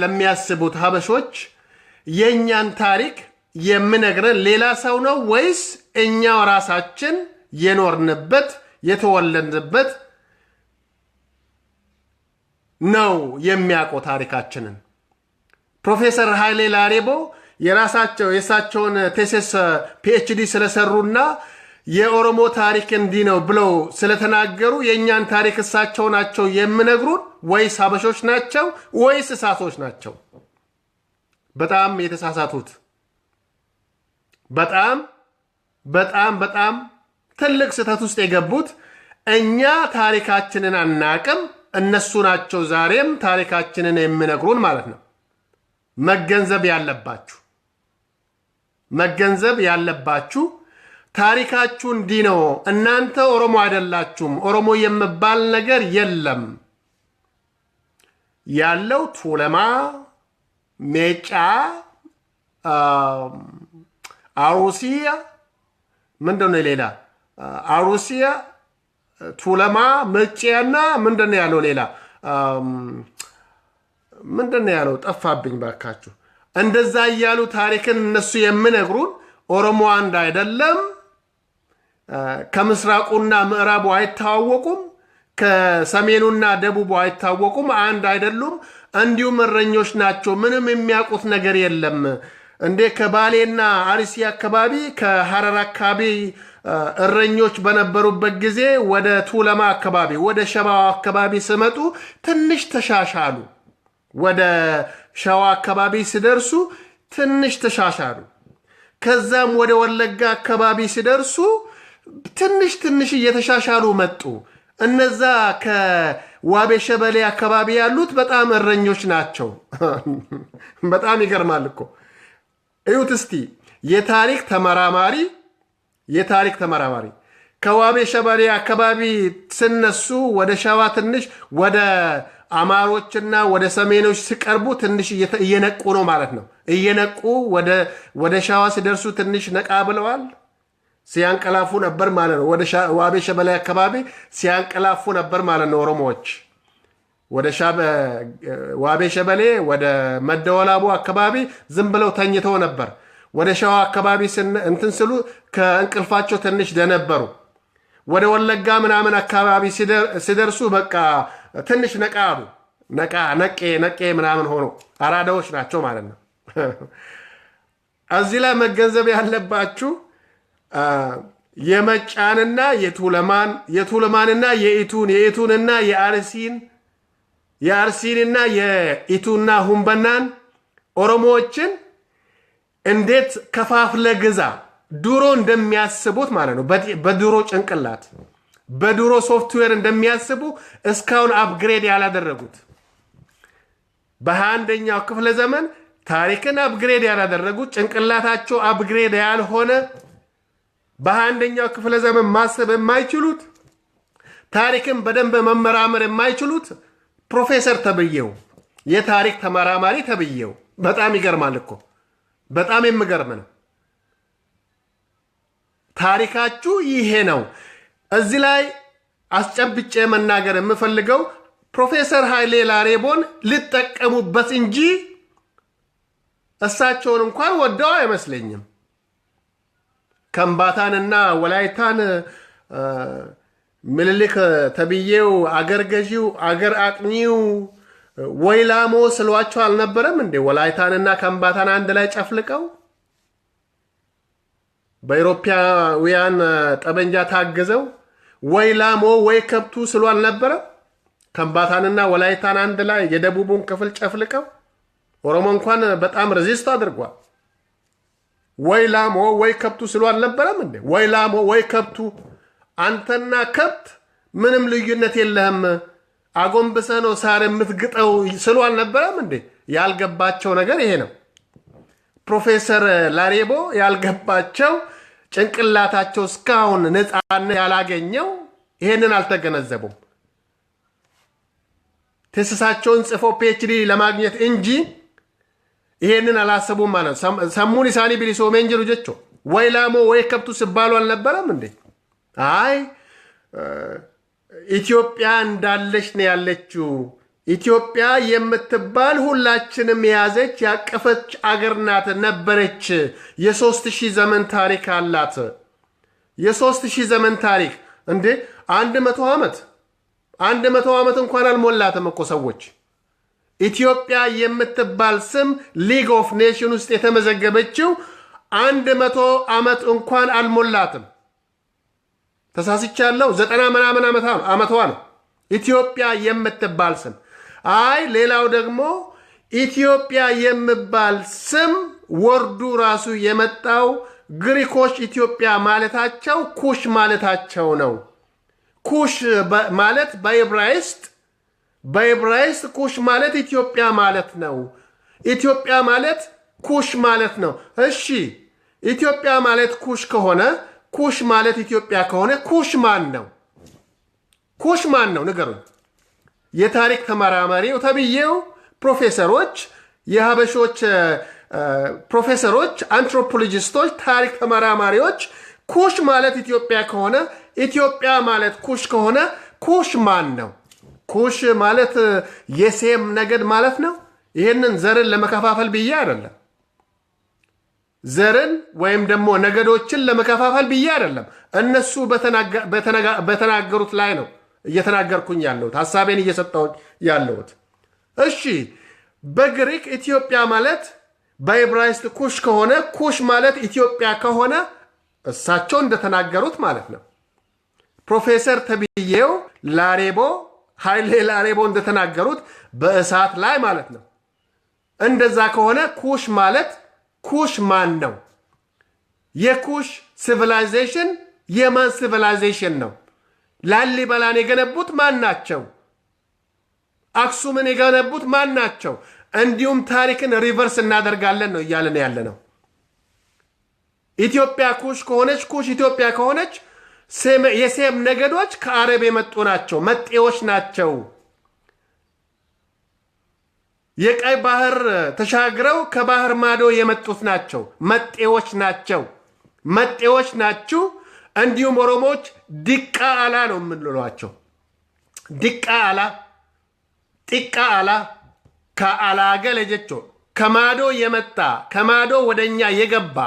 ለሚያስቡት ሀበሾች የእኛን ታሪክ የምነግረን ሌላ ሰው ነው ወይስ እኛው ራሳችን የኖርንበት የተወለድንበት ነው የሚያውቀው ታሪካችንን? ፕሮፌሰር ኃይሌ ላሬቦ የእሳቸውን ቴሲስ ፒኤችዲ ስለሰሩና የኦሮሞ ታሪክ እንዲህ ነው ብለው ስለተናገሩ የእኛን ታሪክ እሳቸው ናቸው የምነግሩን ወይስ ሀበሾች ናቸው ወይስ እሳቶች ናቸው? በጣም የተሳሳቱት በጣም ትልቅ ስህተት ውስጥ የገቡት እኛ ታሪካችንን አናቅም እነሱ ናቸው ዛሬም ታሪካችንን የሚነግሩን ማለት ነው። መገንዘብ ያለባችሁ ታሪካችሁ እንዲህ ነው። እናንተ ኦሮሞ አይደላችሁም። ኦሮሞ የሚባል ነገር የለም። ያለው ቱለማ፣ ሜጫ፣ አሩሲያ ምንድነው ሌላ አሩሲያ፣ ቱለማ፣ ሜጫና ምንድነው ያለው ሌላ ምንድነው ያለው ጠፋብኝ ባካችሁ። እንደዛ እያሉ ታሪክን እነሱ የሚነግሩን ኦሮሞ አንድ አይደለም፣ ከምስራቁና ምዕራቡ አይታወቁም፣ ከሰሜኑና ደቡቡ አይታወቁም፣ አንድ አይደሉም፣ እንዲሁም እረኞች ናቸው፣ ምንም የሚያውቁት ነገር የለም። እንዴ ከባሌና አርሲ አካባቢ ከሐረር አካባቢ እረኞች በነበሩበት ጊዜ ወደ ቱለማ አካባቢ ወደ ሸባው አካባቢ ሲመጡ ትንሽ ተሻሻሉ። ወደ ሸዋ አካባቢ ሲደርሱ ትንሽ ተሻሻሉ። ከዛም ወደ ወለጋ አካባቢ ሲደርሱ ትንሽ እየተሻሻሉ መጡ። እነዛ ከዋቤ ሸበሌ አካባቢ ያሉት በጣም እረኞች ናቸው። በጣም ይገርማል እኮ። እዩት እስቲ የታሪክ ተመራማሪ ከዋቤ ሸበሌ አካባቢ ስነሱ ወደ ሸዋ ትንሽ ወደ አማሮችና ወደ ሰሜኖች ሲቀርቡ ትንሽ እየነቁ ነው ማለት ነው። እየነቁ ወደ ሸዋ ሲደርሱ ትንሽ ነቃ ብለዋል። ሲያንቀላፉ ነበር ማለት ነው። ወደ ዋቤ ሸበሌ አካባቢ ሲያንቀላፉ ነበር ማለት ነው። ኦሮሞዎች ወደ ዋቤ ሸበሌ ወደ መደወላቡ አካባቢ ዝም ብለው ተኝተው ነበር። ወደ ሸዋ አካባቢ እንትን ስሉ ከእንቅልፋቸው ትንሽ ደነበሩ። ወደ ወለጋ ምናምን አካባቢ ሲደርሱ በቃ ትንሽ ነቃ አሉ። ነቄ ምናምን ሆኖ አራዳዎች ናቸው ማለት ነው። እዚህ ላይ መገንዘብ ያለባችሁ የመጫንና የቱለማንና የኢቱንና የአርሲንና የኢቱና ሁምበናን ኦሮሞዎችን እንዴት ከፋፍለ ግዛ ድሮ እንደሚያስቡት ማለት ነው። በድሮ ጭንቅላት በድሮ ሶፍትዌር እንደሚያስቡ እስካሁን አፕግሬድ ያላደረጉት በ21ኛው ክፍለ ዘመን ታሪክን አፕግሬድ ያላደረጉት ጭንቅላታቸው አፕግሬድ ያልሆነ በ21ኛው ክፍለ ዘመን ማሰብ የማይችሉት ታሪክን በደንብ መመራመር የማይችሉት ፕሮፌሰር ተብዬው የታሪክ ተመራማሪ ተብዬው በጣም ይገርማል እኮ። በጣም የሚገርም ነው። ታሪካችሁ ይሄ ነው። እዚህ ላይ አስጨብጬ መናገር የምፈልገው ፕሮፌሰር ኃይሌ ላሬቦን ልጠቀሙበት እንጂ እሳቸውን እንኳን ወደው አይመስለኝም። ከምባታንና ወላይታን ምልልክ ተብዬው አገር ገዢው አገር አቅኚው ወይላሞ ስሏቸው አልነበረም እንዴ? ወላይታንና ከምባታን አንድ ላይ ጨፍልቀው በአውሮፓውያን ጠበንጃ ታግዘው ወይላሞ ወይ ከብቱ ስሉ አልነበረ? ከምባታንና ወላይታን አንድ ላይ የደቡቡን ክፍል ጨፍልቀው ኦሮሞ እንኳን በጣም ሬዚስት አድርጓል። ወይላሞ ወይ ከብቱ ስሉ አልነበረም እንዴ? ወይላሞ ወይ ከብቱ፣ አንተና ከብት ምንም ልዩነት የለህም፣ አጎንብሰህ ነው ሳር የምትግጠው ስሉ አልነበረም እንዴ? ያልገባቸው ነገር ይሄ ነው። ፕሮፌሰር ላሬቦ ያልገባቸው ጭንቅላታቸው እስካሁን ነፃነት ያላገኘው ይሄንን አልተገነዘቡም። ቴሲሳቸውን ጽፈው ፒኤችዲ ለማግኘት እንጂ ይሄንን አላሰቡም ማለት ነው። ሰሙን ኢሳኒ ቢሊሶ ሜንጀሩ ጀቾ ወይላሞ ወይ ከብቱ ሲባሉ አልነበረም እንዴ? አይ ኢትዮጵያ እንዳለች ነው ያለችው። ኢትዮጵያ የምትባል ሁላችንም የያዘች ያቀፈች አገር ናት ነበረች። የ3000 ዘመን ታሪክ አላት። የ3000 ዘመን ታሪክ እንዴ 100 ዓመት እንኳን አልሞላትም እኮ ሰዎች። ኢትዮጵያ የምትባል ስም ሊግ ኦፍ ኔሽን ውስጥ የተመዘገበችው 100 ዓመት እንኳን አልሞላትም። ተሳስቻለሁ። 90 ምናምን ዓመቷ ነው ኢትዮጵያ የምትባል ስም። አይ ሌላው ደግሞ ኢትዮጵያ የሚባል ስም ወርዱ ራሱ የመጣው ግሪኮች ኢትዮጵያ ማለታቸው ኩሽ ማለታቸው ነው። ኩሽ ማለት በዕብራይስጥ በዕብራይስጥ ኩሽ ማለት ኢትዮጵያ ማለት ነው። ኢትዮጵያ ማለት ኩሽ ማለት ነው። እሺ ኢትዮጵያ ማለት ኩሽ ከሆነ ኩሽ ማለት ኢትዮጵያ ከሆነ ኩሽ ማን ነው? ኩሽ ማን ነው ንገሩኝ። የታሪክ ተመራማሪው ተብዬው ፕሮፌሰሮች፣ የሀበሾች ፕሮፌሰሮች፣ አንትሮፖሎጂስቶች፣ ታሪክ ተመራማሪዎች ኩሽ ማለት ኢትዮጵያ ከሆነ ኢትዮጵያ ማለት ኩሽ ከሆነ ኩሽ ማን ነው? ኩሽ ማለት የሴም ነገድ ማለት ነው። ይህንን ዘርን ለመከፋፈል ብዬ አይደለም። ዘርን ወይም ደግሞ ነገዶችን ለመከፋፈል ብዬ አይደለም። እነሱ በተናገሩት ላይ ነው እየተናገርኩኝ ያለሁት፣ ሀሳቤን እየሰጠሁኝ ያለሁት። እሺ በግሪክ ኢትዮጵያ ማለት በዕብራይስጥ ኩሽ ከሆነ ኩሽ ማለት ኢትዮጵያ ከሆነ እሳቸው እንደተናገሩት ማለት ነው። ፕሮፌሰር ተብዬው ላሬቦ ኃይሌ ላሬቦ እንደተናገሩት በእሳት ላይ ማለት ነው። እንደዛ ከሆነ ኩሽ ማለት ኩሽ ማን ነው? የኩሽ ሲቪላይዜሽን የማን ሲቪላይዜሽን ነው? ላሊበላን የገነቡት ማን ናቸው? አክሱምን የገነቡት ማን ናቸው? እንዲሁም ታሪክን ሪቨርስ እናደርጋለን ነው እያለን ያለ ነው። ኢትዮጵያ ኩሽ ከሆነች ኩሽ ኢትዮጵያ ከሆነች የሴም ነገዶች ከአረብ የመጡ ናቸው፣ መጤዎች ናቸው። የቀይ ባህር ተሻግረው ከባህር ማዶ የመጡት ናቸው፣ መጤዎች ናቸው። መጤዎች ናችሁ። እንዲሁም ኦሮሞዎች ዲቃ አላ ነው የምንሏቸው። ዲቃ አላ ጢቃ አላ ከአላ ገለጀቾ ከማዶ የመጣ ከማዶ ወደኛ የገባ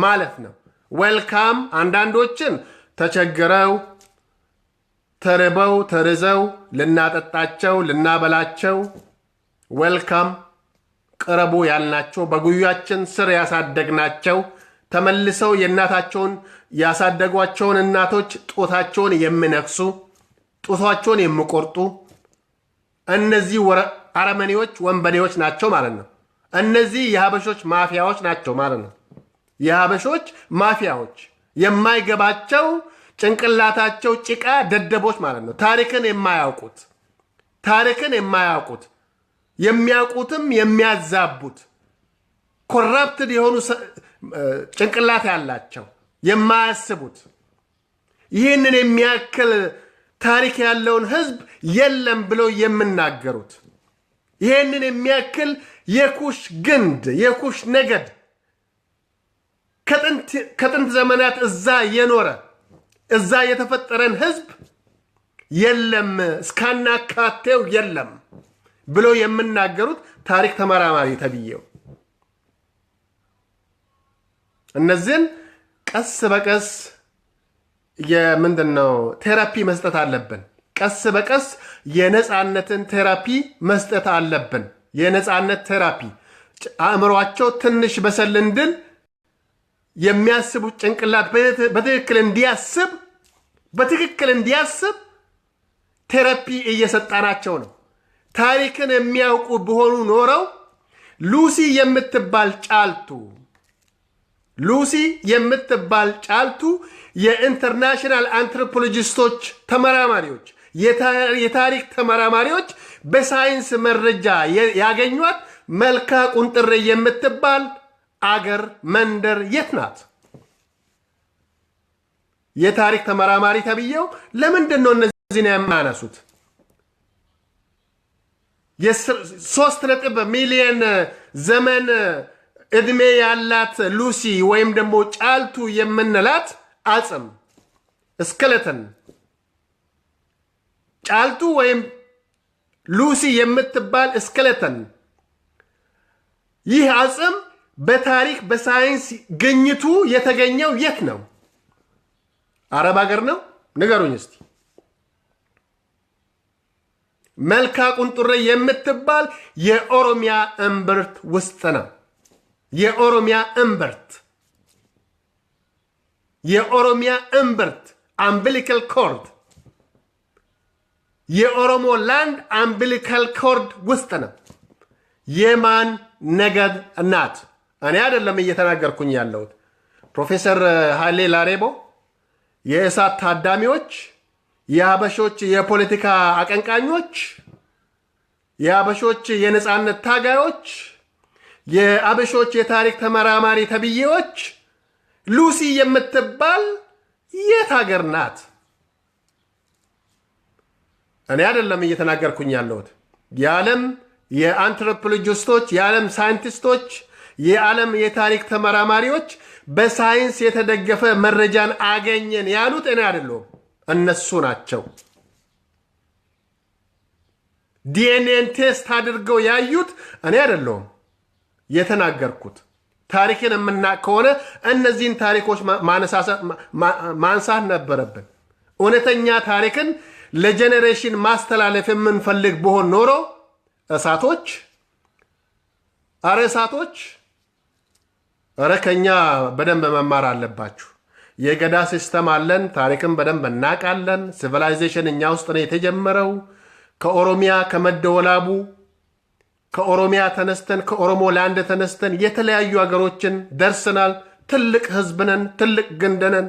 ማለት ነው። ዌልካም። አንዳንዶችን ተቸግረው ተርበው ተርዘው ልናጠጣቸው ልናበላቸው ዌልካም ቅረቡ ያልናቸው በጉያችን ስር ያሳደግናቸው ተመልሰው የእናታቸውን ያሳደጓቸውን እናቶች ጡታቸውን የሚነክሱ ጡታቸውን የሚቆርጡ እነዚህ አረመኔዎች ወንበዴዎች ናቸው ማለት ነው። እነዚህ የሀበሾች ማፊያዎች ናቸው ማለት ነው። የሀበሾች ማፊያዎች የማይገባቸው ጭንቅላታቸው ጭቃ ደደቦች ማለት ነው። ታሪክን የማያውቁት የሚያውቁትም የሚያዛቡት ኮራፕትድ የሆኑ ጭንቅላት ያላቸው የማያስቡት ይህንን የሚያክል ታሪክ ያለውን ህዝብ የለም ብለው የምናገሩት ይህንን የሚያክል የኩሽ ግንድ የኩሽ ነገድ ከጥንት ዘመናት እዛ የኖረ እዛ የተፈጠረን ህዝብ የለም እስካናካቴው የለም ብለው የምናገሩት ታሪክ ተመራማሪ ተብዬው እነዚህን ቀስ በቀስ የምንድነው ቴራፒ መስጠት አለብን። ቀስ በቀስ የነጻነትን ቴራፒ መስጠት አለብን። የነጻነት ቴራፒ አእምሯቸው ትንሽ በሰል እንድል የሚያስቡት ጭንቅላት በትክክል እንዲያስብ ቴራፒ እየሰጣናቸው ነው። ታሪክን የሚያውቁ ቢሆኑ ኖረው ሉሲ የምትባል ጫልቱ የኢንተርናሽናል አንትሮፖሎጂስቶች ተመራማሪዎች የታሪክ ተመራማሪዎች በሳይንስ መረጃ ያገኟት መልካ ቁንጥሬ የምትባል አገር መንደር የት ናት? የታሪክ ተመራማሪ ተብዬው ለምንድን ነው እነዚህን የማያነሱት? የ3 ሚሊዮን ዘመን እድሜ ያላት ሉሲ ወይም ደግሞ ጫልቱ የምንላት አጽም ስኬለተን ጫልቱ ወይም ሉሲ የምትባል ስኬለተን ይህ አጽም በታሪክ በሳይንስ ግኝቱ የተገኘው የት ነው? አረብ ሀገር ነው? ንገሩኝ እስቲ። መልካ ቁንጥሬ የምትባል የኦሮሚያ እምብርት ውስጥ ነው። የኦሮሚያ እምብርት አምቢሊካል ኮርድ የኦሮሞ ላንድ አምቢሊካል ኮርድ ውስጥ ነው። የማን ነገድ ናት? እኔ አይደለም እየተናገርኩኝ ያለሁት። ፕሮፌሰር ኃይሌ ላሬቦ፣ የእሳት ታዳሚዎች፣ የሀበሾች የፖለቲካ አቀንቃኞች የአበሾች የነጻነት ታጋዮች፣ የአበሾች የታሪክ ተመራማሪ ተብዬዎች ሉሲ የምትባል የት ሀገር ናት? እኔ አይደለም እየተናገርኩኝ ያለሁት። የዓለም የአንትሮፖሎጂስቶች፣ የዓለም ሳይንቲስቶች፣ የዓለም የታሪክ ተመራማሪዎች በሳይንስ የተደገፈ መረጃን አገኘን ያሉት እኔ አይደለሁም፣ እነሱ ናቸው። ዲኤንኤን ቴስት አድርገው ያዩት እኔ አይደለሁም የተናገርኩት። ታሪክን የምናውቅ ከሆነ እነዚህን ታሪኮች ማንሳት ነበረብን። እውነተኛ ታሪክን ለጄኔሬሽን ማስተላለፍ የምንፈልግ ቢሆን ኖሮ እሳቶች ከኛ በደንብ መማር አለባችሁ። የገዳ ሲስተም አለን። ታሪክን በደንብ እናውቃለን። ሲቪላይዜሽን እኛ ውስጥ ነው የተጀመረው። ከኦሮሚያ ከመደወላቡ ከኦሮሚያ ተነስተን ከኦሮሞ ላንድ ተነስተን የተለያዩ ሀገሮችን ደርስናል። ትልቅ ህዝብ ነን፣ ትልቅ ግንድ ነን።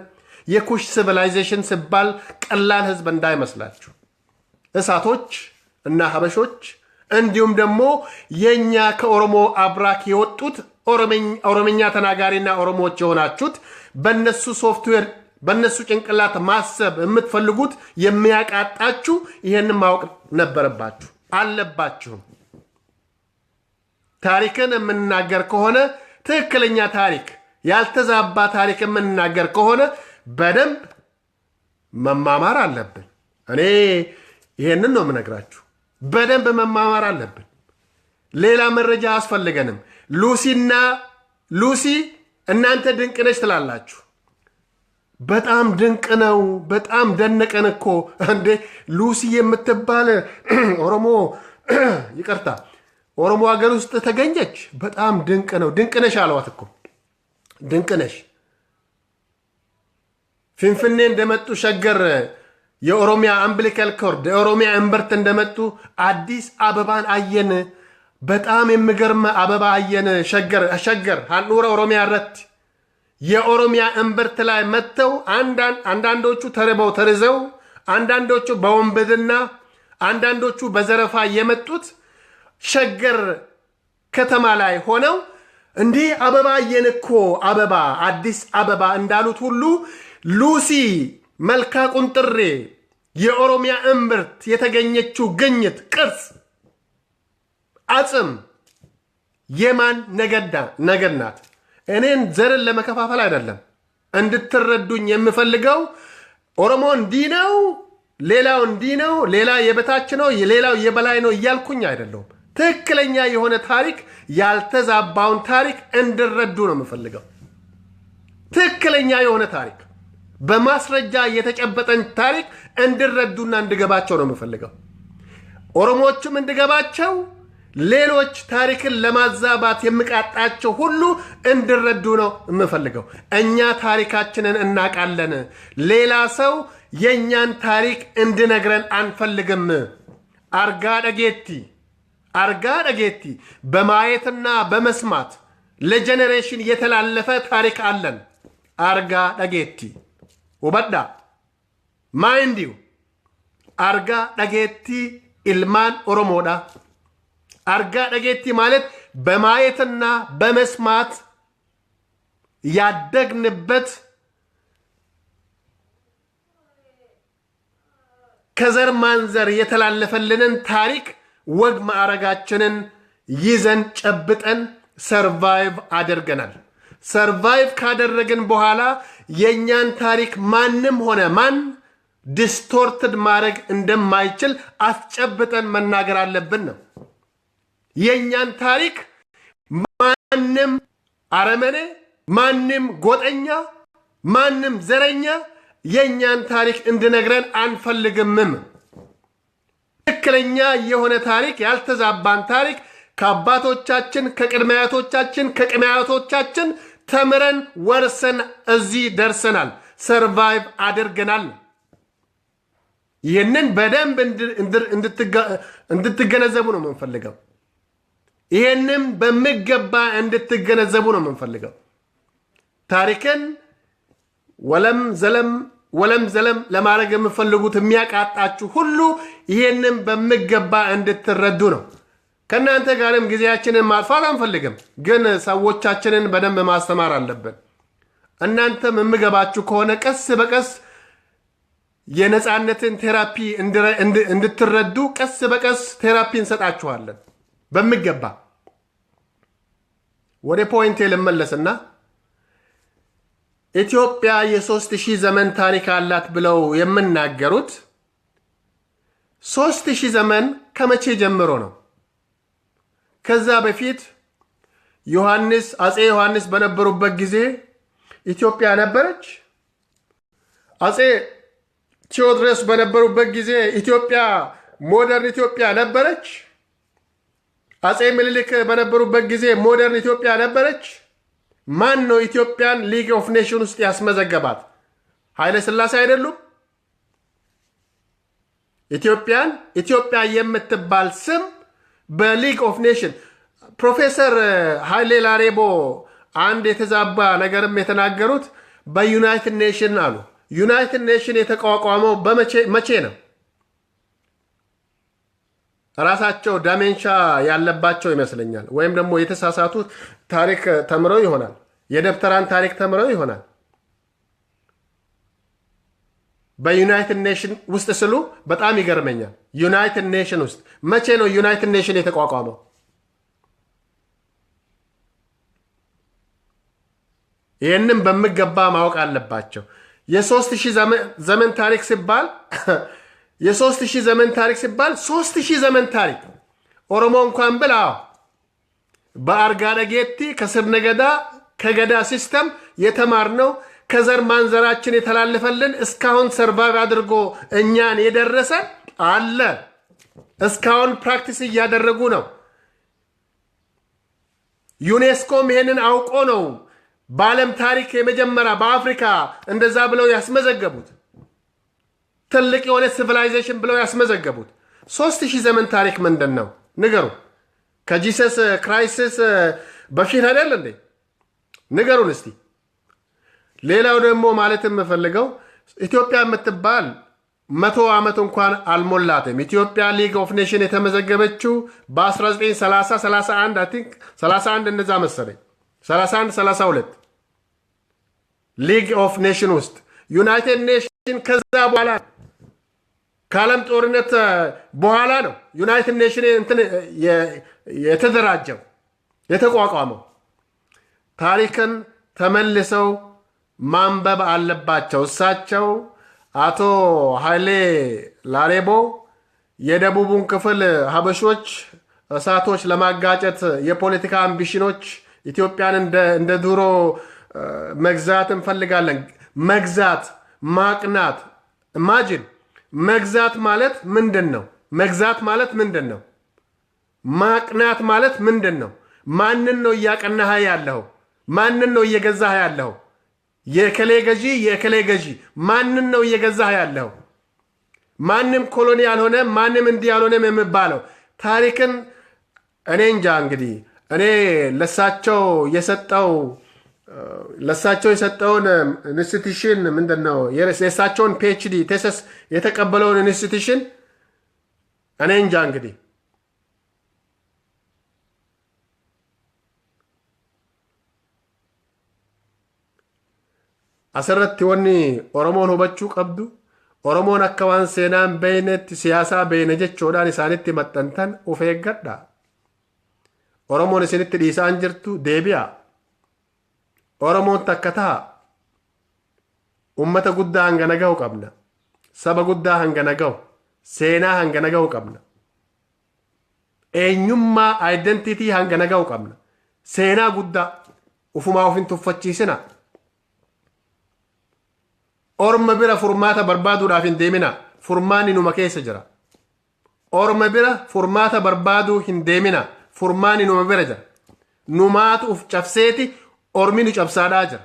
የኩሽ ሲቪላይዜሽን ሲባል ቀላል ህዝብ እንዳይመስላችሁ። እሳቶች እና ሀበሾች እንዲሁም ደግሞ የኛ ከኦሮሞ አብራክ የወጡት ኦሮምኛ ተናጋሪና ኦሮሞዎች የሆናችሁት በነሱ ሶፍትዌር በነሱ ጭንቅላት ማሰብ የምትፈልጉት የሚያቃጣችሁ ይሄንን ማወቅ ነበረባችሁ አለባችሁም። ታሪክን የምንናገር ከሆነ ትክክለኛ ታሪክ ያልተዛባ ታሪክ የምንናገር ከሆነ በደንብ መማማር አለብን። እኔ ይሄንን ነው የምነግራችሁ። በደንብ መማማር አለብን። ሌላ መረጃ አያስፈልገንም። ሉሲ እናንተ ድንቅ ነች ትላላችሁ። በጣም ድንቅ ነው። በጣም ደነቀን እኮ እንዴ! ሉሲ የምትባል ኦሮሞ ሀገር ውስጥ ተገኘች። በጣም ድንቅ ነው። ድንቅ ነሽ አለዋት እኮ ድንቅ ነሽ። ፊንፊኔ እንደመጡ ሸገር የኦሮሚያ አምብሊካል ኮርድ የኦሮሚያ እምብርት እንደመጡ አዲስ አበባን አየን። በጣም የሚገርም አበባ አየን። ሸገር ሃንዱራ ኦሮሚያ ረት የኦሮሚያ እምብርት ላይ መጥተው አንዳንዶቹ ተርበው ተርዘው፣ አንዳንዶቹ በወንበድና አንዳንዶቹ በዘረፋ የመጡት ሸገር ከተማ ላይ ሆነው እንዲህ አበባ አየን እኮ አበባ አዲስ አበባ እንዳሉት ሁሉ ሉሲ መልካ ቁንጥሬ የኦሮሚያ እምብርት የተገኘችው ግኝት ቅርጽ አጽም የማን ነገድ ናት? እኔን ዘርን ለመከፋፈል አይደለም እንድትረዱኝ የምፈልገው። ኦሮሞ እንዲህ ነው፣ ሌላው እንዲህ ነው፣ ሌላ የበታች ነው፣ ሌላው የበላይ ነው እያልኩኝ አይደለሁም። ትክክለኛ የሆነ ታሪክ ያልተዛባውን ታሪክ እንድረዱ ነው የምፈልገው። ትክክለኛ የሆነ ታሪክ በማስረጃ የተጨበጠን ታሪክ እንድረዱና እንድገባቸው ነው የምፈልገው። ኦሮሞዎችም እንድገባቸው፣ ሌሎች ታሪክን ለማዛባት የሚቃጣቸው ሁሉ እንድረዱ ነው የምፈልገው። እኛ ታሪካችንን እናውቃለን። ሌላ ሰው የእኛን ታሪክ እንድነግረን አንፈልግም። አርጋ ደጌቲ በማየትና በመስማት ለጄኔሬሽን የተላለፈ ታሪክ አለን። አርጋ ደጌቲ ውበዳ ማይንዲው አርጋ ደጌቲ ኢልማን ኦሮሞዳ። አርጋ ደጌቲ ማለት በማየትና በመስማት ያደግንበት ከዘር ማንዘር የተላለፈልንን ታሪክ ወግ ማዕረጋችንን ይዘን ጨብጠን ሰርቫይቭ አድርገናል። ሰርቫይቭ ካደረግን በኋላ የእኛን ታሪክ ማንም ሆነ ማን ዲስቶርትድ ማድረግ እንደማይችል አስጨብጠን መናገር አለብን ነው። የእኛን ታሪክ ማንም አረመኔ፣ ማንም ጎጠኛ፣ ማንም ዘረኛ የእኛን ታሪክ እንድነግረን አንፈልግምም። ትክክለኛ የሆነ ታሪክ፣ ያልተዛባን ታሪክ ከአባቶቻችን ከቅድመያቶቻችን ከቅድመያቶቻችን ተምረን ወርሰን እዚህ ደርሰናል። ሰርቫይቭ አድርገናል። ይህንን በደንብ እንድትገነዘቡ ነው የምንፈልገው። ይህንም በሚገባ እንድትገነዘቡ ነው የምንፈልገው። ታሪክን ወለም ዘለም ለማድረግ የምፈልጉት የሚያቃጣችሁ ሁሉ ይህንን በሚገባ እንድትረዱ ነው። ከእናንተ ጋርም ጊዜያችንን ማጥፋት አንፈልግም፣ ግን ሰዎቻችንን በደንብ ማስተማር አለብን። እናንተም የምገባችሁ ከሆነ ቀስ በቀስ የነፃነትን ቴራፒ እንድትረዱ ቀስ በቀስ ቴራፒ እንሰጣችኋለን በሚገባ። ወደ ፖይንቴ ልመለስና ኢትዮጵያ የ3000 ዘመን ታሪክ አላት ብለው የምናገሩት 3000 ዘመን ከመቼ ጀምሮ ነው? ከዛ በፊት አፄ ዮሐንስ በነበሩበት ጊዜ ኢትዮጵያ ነበረች? አፄ ቴዎድሮስ በነበሩበት ጊዜ ኢትዮጵያ ሞደርን ኢትዮጵያ ነበረች? አፄ ምኒልክ በነበሩበት ጊዜ ሞደርን ኢትዮጵያ ነበረች? ማን ነው ኢትዮጵያን ሊግ ኦፍ ኔሽን ውስጥ ያስመዘገባት? ኃይለ ሥላሴ አይደሉም? ኢትዮጵያ የምትባል ስም በሊግ ኦፍ ኔሽን ፕሮፌሰር ኃይሌ ላሬቦ አንድ የተዛባ ነገርም የተናገሩት በዩናይትድ ኔሽን አሉ። ዩናይትድ ኔሽን የተቋቋመው መቼ ነው? ራሳቸው ዳሜንሻ ያለባቸው ይመስለኛል። ወይም ደግሞ የተሳሳቱት ታሪክ ተምረው ይሆናል። የደብተራን ታሪክ ተምረው ይሆናል። በዩናይትድ ኔሽን ውስጥ ስሉ በጣም ይገርመኛል። ዩናይትድ ኔሽን ውስጥ መቼ ነው ዩናይትድ ኔሽን የተቋቋመው? ይህንም በሚገባ ማወቅ አለባቸው። የ3000 ዘመን ታሪክ ሲባል የ3000 ዘመን ታሪክ ሲባል 3000 ዘመን ታሪክ ኦሮሞ እንኳን ብላ በአርጋደጌቲ ከስር ነገዳ ከገዳ ሲስተም የተማርነው ከዘር ማንዘራችን የተላለፈልን እስካሁን ሰርቫይቭ አድርጎ እኛን የደረሰ አለ። እስካሁን ፕራክቲስ እያደረጉ ነው። ዩኔስኮም ይሄንን አውቆ ነው በዓለም ታሪክ የመጀመሪያ በአፍሪካ እንደዛ ብለው ያስመዘገቡት። ትልቅ የሆነ ሲቪላይዜሽን ብለው ያስመዘገቡት። 3000 ዘመን ታሪክ ምንድን ነው ንገሩ። ከጂሰስ ክራይሲስ በፊት አይደል እንዴ? ንገሩን እስቲ። ሌላው ደግሞ ማለት የምፈልገው ኢትዮጵያ የምትባል 100 ዓመት እንኳን አልሞላትም። ኢትዮጵያ ሊግ ኦፍ ኔሽን የተመዘገበችው በ1930 31 አይ ቲንክ 31 እንደዛ መሰለኝ 31 32 ሊግ ኦፍ ኔሽን ውስጥ ዩናይትድ ኔሽን ከዛ በኋላ ከዓለም ጦርነት በኋላ ነው ዩናይትድ ኔሽን የተደራጀው የተቋቋመው። ታሪክን ተመልሰው ማንበብ አለባቸው። እሳቸው አቶ ኃይሌ ላሬቦ የደቡቡን ክፍል ሀበሾች እሳቶች ለማጋጨት የፖለቲካ አምቢሽኖች ኢትዮጵያን እንደ ድሮ መግዛት እንፈልጋለን። መግዛት፣ ማቅናት። ኢማጂን መግዛት ማለት ምንድን ነው? መግዛት ማለት ምንድን ነው? ማቅናት ማለት ምንድን ነው? ማንን ነው እያቀናህ ያለው? ማንን ነው እየገዛህ ያለው? የከሌ ገዢ የከሌ ገዢ ማንን ነው እየገዛህ ያለው? ማንም ኮሎኒ ያልሆነ ማንም እንዲህ ያልሆነም የሚባለው ታሪክን እኔ እንጃ። እንግዲህ እኔ ለሳቸው የሰጠውን ኢንስቲትዩሽን ምንድን ነው የእሳቸውን ፒኤችዲ ቴሰስ የተቀበለውን ኢንስቲትዩሽን እኔ እንጃ እንግዲህ አሰረት ወኒ ኦሮሞን ሁበችው ቀብዱ ኦሮሞን አካዋን ሴናን በይነት ሲያሳ በይነ ጀቾዳን ኢሳኒtti maxxantan uf eeggadha. ኦሮሞን isinitti dhiisaan jirtu deebi'a. ኦሮሞን takka ta'a. ummata guddaa hangana gahu qabna. saba guddaa hangana gahu. seenaa hangana gahu qabna. eenyummaa identity hangana gahu qabna. seenaa guddaa ufumaa ufin tuffachiisina. Orma bira furmaata barbaaduudhaaf hin deemina. Furmaanni numa keessa jira. Orma bira furmaata barbaaduu hin deemina. Furmaanni numa bira jira. Numaatu uf cabseeti ormi nu cabsaadhaa jira.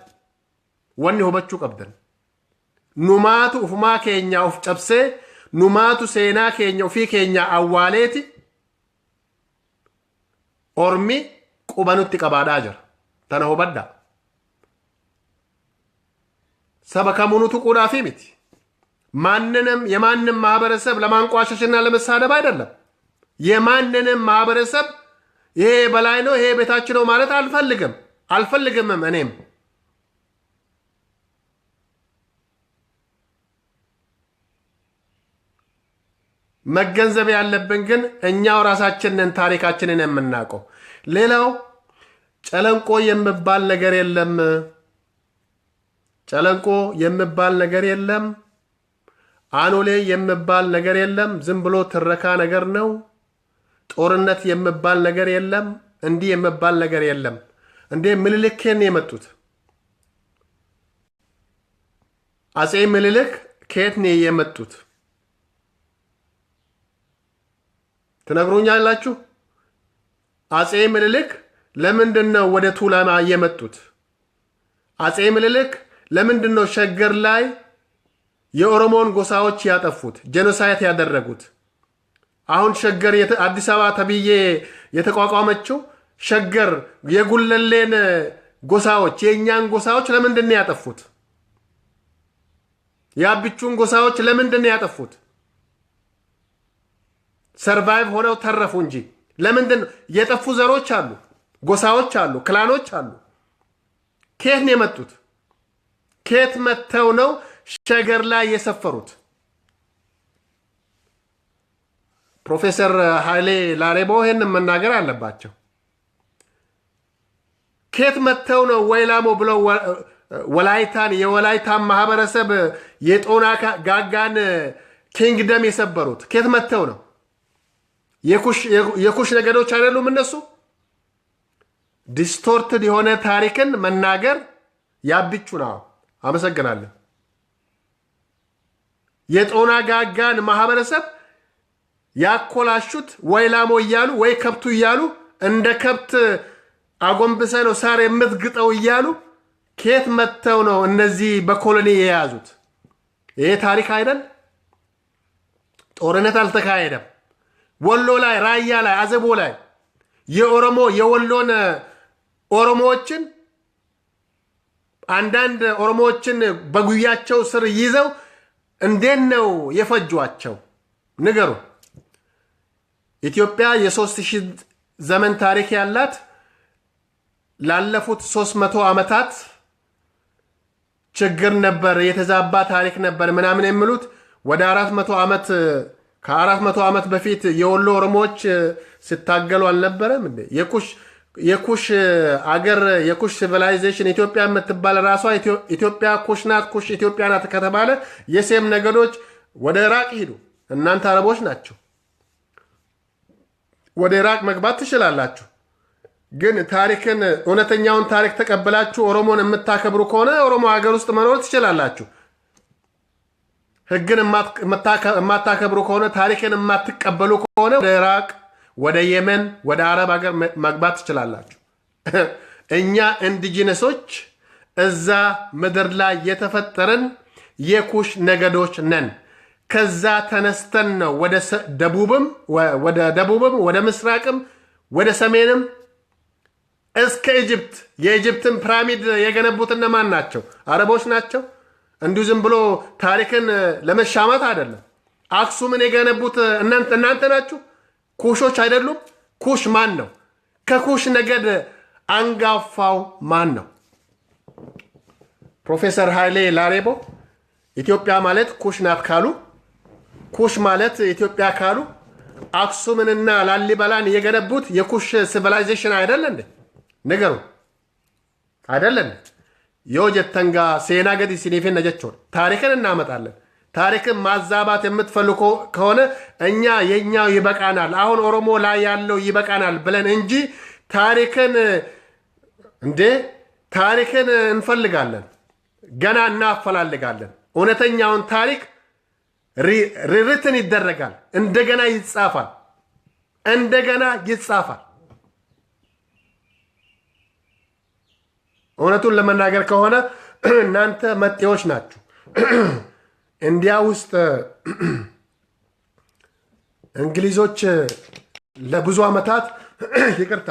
Wanni hubachuu qabdan. Numaatu ufumaa keenya uf cabsee numaatu seenaa keenya ufii keenya awwaaleeti ormi qubanutti qabaadhaa jira. Tana hubaddaa. ሰበ ከሙኑ ትቁዳፊ ሚት ማንንም የማንም ማህበረሰብ ለማንቋሸሽና ለመሳደብ አይደለም። የማንንም ማህበረሰብ ይሄ በላይ ነው ይሄ ቤታችን ነው ማለት አልፈልግምም እኔም። መገንዘብ ያለብን ግን እኛው ራሳችንን ታሪካችንን የምናውቀው። ሌላው ጨለንቆ የሚባል ነገር የለም። ጨለንቆ የሚባል ነገር የለም። አኖሌ የሚባል ነገር የለም። ዝም ብሎ ትረካ ነገር ነው። ጦርነት የሚባል ነገር የለም። እንዲህ የሚባል ነገር የለም። እንዴ ምኒልክን የመጡት አጼ ምኒልክ ከየት ነው የመጡት? ትነግሩኛላችሁ? አጼ ምኒልክ ለምንድን ነው ወደ ቱለማ የመጡት? አጼ ምኒልክ ለምንድን ነው ሸገር ላይ የኦሮሞን ጎሳዎች ያጠፉት ጄኖሳይድ ያደረጉት? አሁን ሸገር አዲስ አበባ ተብዬ የተቋቋመችው ሸገር የጉለሌን ጎሳዎች የእኛን ጎሳዎች ለምንድን ነው ያጠፉት? የአብቹን ጎሳዎች ለምንድን ነው ያጠፉት? ሰርቫይቭ ሆነው ተረፉ እንጂ ለምንድን ነው የጠፉ? ዘሮች አሉ፣ ጎሳዎች አሉ፣ ክላኖች አሉ። ከየት ነው የመጡት? ከየት መጥተው ነው ሸገር ላይ የሰፈሩት? ፕሮፌሰር ኃይሌ ላሬቦ ይህን መናገር አለባቸው። ከየት መጥተው ነው ወይላሞ ብለው ወላይታን የወላይታን ማህበረሰብ የጦና ጋጋን ኪንግደም የሰበሩት? ከየት መጥተው ነው? የኩሽ ነገዶች አይደሉም እነሱ? ዲስቶርትድ የሆነ ታሪክን መናገር ያብቹ ነው። አመሰግናለሁ። የጦና ጋጋን ማህበረሰብ ያኮላሹት ወይላሞ እያሉ ወይ ከብቱ እያሉ እንደ ከብት አጎንብሰ ነው ሳር የምትግጠው እያሉ ከየት መጥተው ነው እነዚህ በኮሎኒ የያዙት? ይሄ ታሪክ አይደል? ጦርነት አልተካሄደም። ወሎ ላይ፣ ራያ ላይ፣ አዘቦ ላይ የወሎን ኦሮሞዎችን አንዳንድ ኦሮሞዎችን በጉያቸው ስር ይዘው እንዴት ነው የፈጇቸው? ንገሩ። ኢትዮጵያ የ3000 ዘመን ታሪክ ያላት ላለፉት 300 ዓመታት ችግር ነበር፣ የተዛባ ታሪክ ነበር ምናምን የሚሉት ወደ 400 ዓመት ከ400 ዓመት በፊት የወሎ ኦሮሞዎች ሲታገሉ አልነበረም እንዴ? የኩሽ አገር የኩሽ ሲቪላይዜሽን ኢትዮጵያ የምትባል ራሷ ኢትዮጵያ ኩሽ ናት፣ ኩሽ ኢትዮጵያ ናት ከተባለ የሴም ነገዶች ወደ ኢራቅ ሂዱ። እናንተ አረቦች ናቸው፣ ወደ ኢራቅ መግባት ትችላላችሁ። ግን ታሪክን እውነተኛውን ታሪክ ተቀብላችሁ ኦሮሞን የምታከብሩ ከሆነ ኦሮሞ ሀገር ውስጥ መኖር ትችላላችሁ። ህግን የማታከብሩ ከሆነ ታሪክን የማትቀበሉ ከሆነ ወደ ኢራቅ፣ ወደ የመን፣ ወደ አረብ ሀገር መግባት ትችላላችሁ። እኛ ኢንዲጂነሶች እዛ ምድር ላይ የተፈጠረን የኩሽ ነገዶች ነን። ከዛ ተነስተን ነው ወደ ደቡብም ወደ ምስራቅም ወደ ሰሜንም እስከ ኢጅፕት የኢጅፕትን ፒራሚድ የገነቡት እነማን ናቸው? አረቦች ናቸው። እንዲሁ ዝም ብሎ ታሪክን ለመሻማት አይደለም። አክሱምን የገነቡት እናንተ ናችሁ። ኩሾች አይደሉም። ኩሽ ማን ነው? ከኩሽ ነገድ አንጋፋው ማን ነው? ፕሮፌሰር ኃይሌ ላሬቦ ኢትዮጵያ ማለት ኩሽ ናት ካሉ፣ ኩሽ ማለት ኢትዮጵያ ካሉ አክሱምንና ላሊበላን የገነቡት የኩሽ ሲቪላይዜሽን አይደለ እንዴ? ነገሩ አይደለ እንዴ? የወጀተንጋ ሴና ገዲ ሲኒፊን ነጀቾን ታሪክን እናመጣለን። ታሪክን ማዛባት የምትፈልጉ ከሆነ እኛ የኛው ይበቃናል፣ አሁን ኦሮሞ ላይ ያለው ይበቃናል ብለን እንጂ ታሪክን እንፈልጋለን፣ ገና እናፈላልጋለን። እውነተኛውን ታሪክ ሪትን ይደረጋል፣ እንደገና ይጻፋል። እውነቱን ለመናገር ከሆነ እናንተ መጤዎች ናችሁ። እንዲያ ውስጥ እንግሊዞች ለብዙ ዓመታት ይቅርታ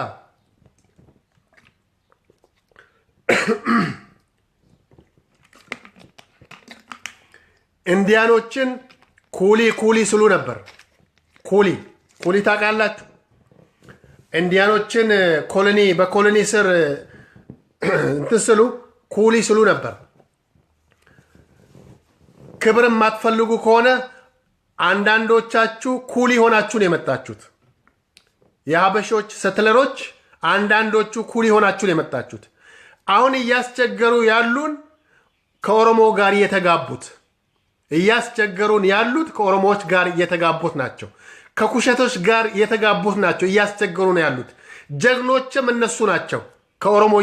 ኢንዲያኖችን ኩሊ ስሉ ነበር። ኩሊ ኩሊ ታውቃላችሁ? ኢንዲያኖችን በኮሎኒ ስር እንትን ስሉ ኩሊ ስሉ ነበር። ክብር የማትፈልጉ ከሆነ አንዳንዶቻችሁ ኩሊ ሆናችሁን የመጣችሁት። የሀበሾች ሰትለሮች አንዳንዶቹ ኩሊ ሆናችሁን የመጣችሁት። አሁን እያስቸገሩ ያሉን ከኦሮሞ ጋር እያስቸገሩን ያሉት ከኦሮሞዎች ጋር የተጋቡት ናቸው። ከኩሸቶች ጋር የተጋቡት ናቸው። እያስቸገሩን ያሉት ጀግኖችም እነሱ ናቸው። ከኦሮሞ